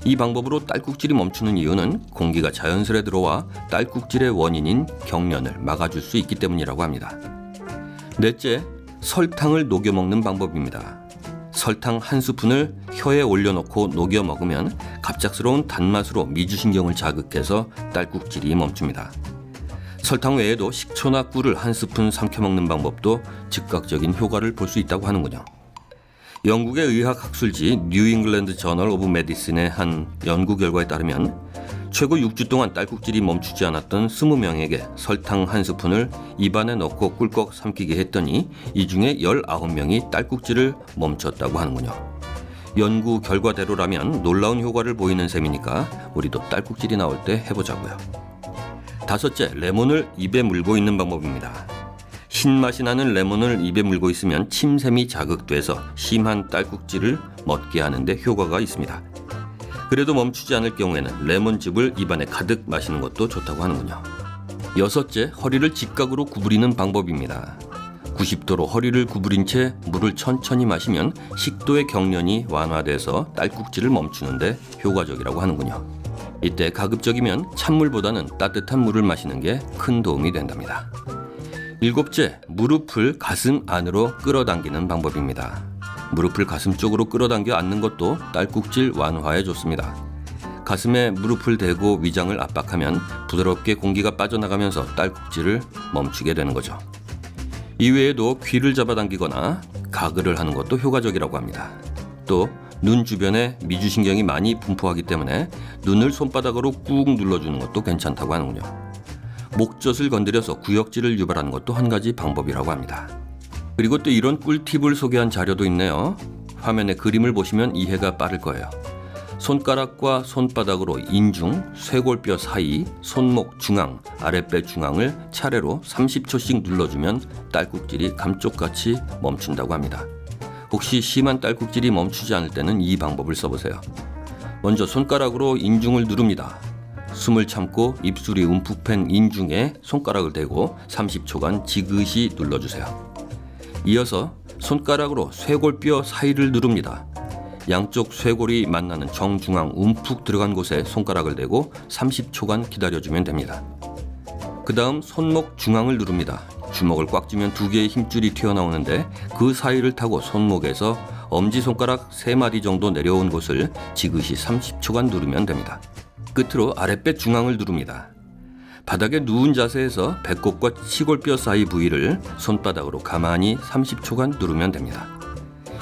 이 방법으로 딸꾹질이 멈추는 이유는 공기가 자연스레 들어와 딸꾹질의 원인인 경련을 막아줄 수 있기 때문이라고 합니다. 넷째, 설탕을 녹여 먹는 방법입니다. 설탕 한 스푼을 혀에 올려놓고 녹여 먹으면 갑작스러운 단맛으로 미주신경을 자극해서 딸꾹질이 멈춥니다. 설탕 외에도 식초나 꿀을 한 스푼 삼켜 먹는 방법도 즉각적인 효과를 볼 수 있다고 하는군요. 영국의 의학 학술지 뉴 잉글랜드 저널 오브 메디슨의 한 연구 결과에 따르면 최고 6주 동안 딸꾹질이 멈추지 않았던 20명에게 설탕 한 스푼을 입안에 넣고 꿀꺽 삼키게 했더니 이 중에 19명이 딸꾹질을 멈췄다고 하는군요. 연구 결과대로라면 놀라운 효과를 보이는 셈이니까 우리도 딸꾹질이 나올 때 해보자고요. 다섯째, 레몬을 입에 물고 있는 방법입니다. 신맛이 나는 레몬을 입에 물고 있으면 침샘이 자극돼서 심한 딸꾹질을 멎게 하는데 효과가 있습니다. 그래도 멈추지 않을 경우에는 레몬즙을 입안에 가득 마시는 것도 좋다고 하는군요. 여섯째, 허리를 직각으로 구부리는 방법입니다. 90도로 허리를 구부린 채 물을 천천히 마시면 식도의 경련이 완화돼서 딸꾹질을 멈추는데 효과적이라고 하는군요. 이때 가급적이면 찬물보다는 따뜻한 물을 마시는 게 큰 도움이 된답니다. 일곱째, 무릎을 가슴 안으로 끌어당기는 방법입니다. 무릎을 가슴 쪽으로 끌어당겨 앉는 것도 딸꾹질 완화에 좋습니다. 가슴에 무릎을 대고 위장을 압박하면 부드럽게 공기가 빠져나가면서 딸꾹질을 멈추게 되는 거죠. 이외에도 귀를 잡아당기거나 가글을 하는 것도 효과적이라고 합니다. 또 눈 주변에 미주신경이 많이 분포하기 때문에 눈을 손바닥으로 꾹 눌러주는 것도 괜찮다고 하는군요. 목젖을 건드려서 구역질을 유발하는 것도 한 가지 방법이라고 합니다. 그리고 또 이런 꿀팁을 소개한 자료도 있네요. 화면에 그림을 보시면 이해가 빠를 거예요. 손가락과 손바닥으로 인중, 쇄골뼈 사이, 손목 중앙, 아랫배 중앙을 차례로 30초씩 눌러주면 딸꾹질이 감쪽같이 멈춘다고 합니다. 혹시 심한 딸꾹질이 멈추지 않을 때는 이 방법을 써보세요. 먼저 손가락으로 인중을 누릅니다. 숨을 참고 입술이 움푹 팬 인중에 손가락을 대고 30초간 지그시 눌러주세요. 이어서 손가락으로 쇄골뼈 사이를 누릅니다. 양쪽 쇄골이 만나는 정중앙 움푹 들어간 곳에 손가락을 대고 30초간 기다려주면 됩니다. 그 다음 손목 중앙을 누릅니다. 주먹을 꽉 쥐면 두 개의 힘줄이 튀어나오는데 그 사이를 타고 손목에서 엄지손가락 3마디 정도 내려온 곳을 지그시 30초간 누르면 됩니다. 끝으로 아랫배 중앙을 누릅니다. 바닥에 누운 자세에서 배꼽과 치골뼈 사이 부위를 손바닥으로 가만히 30초간 누르면 됩니다.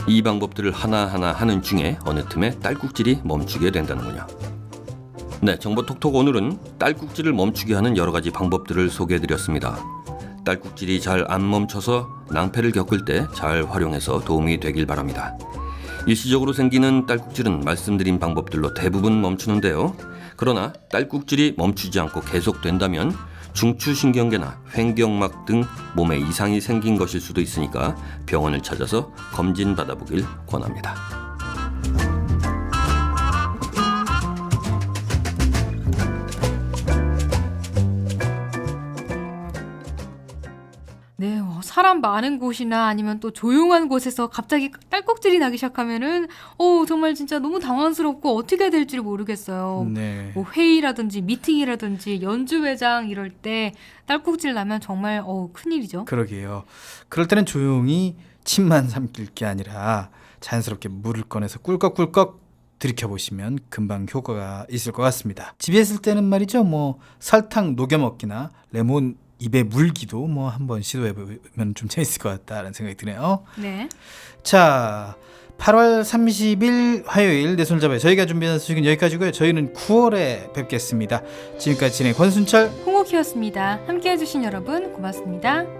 이 방법들을 하나하나 하는 중에 어느 틈에 딸꾹질이 멈추게 된다는군요. 네, 정보 톡톡 오늘은 딸꾹질을 멈추게 하는 여러 가지 방법들을 소개해드렸습니다. 딸꾹질이 잘 안 멈춰서 낭패를 겪을 때 잘 활용해서 도움이 되길 바랍니다. 일시적으로 생기는 딸꾹질은 말씀드린 방법들로 대부분 멈추는데요. 그러나 딸꾹질이 멈추지 않고 계속된다면 중추신경계나 횡격막 등 몸에 이상이 생긴 것일 수도 있으니까 병원을 찾아서 검진 받아보길 권합니다. 네, 사람 많은 곳이나 아니면 또 조용한 곳에서 갑자기 딸꾹질이 나기 시작하면은 정말 진짜 너무 당황스럽고 어떻게 해야 될지 모르겠어요. 네. 뭐 회의라든지 미팅이라든지 연주회장 이럴 때 딸꾹질 나면 정말 큰일이죠. 그러게요. 그럴 때는 조용히 침만 삼킬 게 아니라 자연스럽게 물을 꺼내서 꿀꺽꿀꺽 들이켜보시면 금방 효과가 있을 것 같습니다. 집에 있을 때는 말이죠. 뭐 설탕 녹여 먹기나 레몬 입에 물기도 뭐 한번 시도해보면 좀 재밌을 것 같다는 생각이 드네요. 네. 자, 8월 30일 화요일 내 손을 잡아요. 저희가 준비한 소식은 여기까지고요. 저희는 9월에 뵙겠습니다. 지금까지 진행 권순철, 홍옥희였습니다. 함께 해주신 여러분 고맙습니다.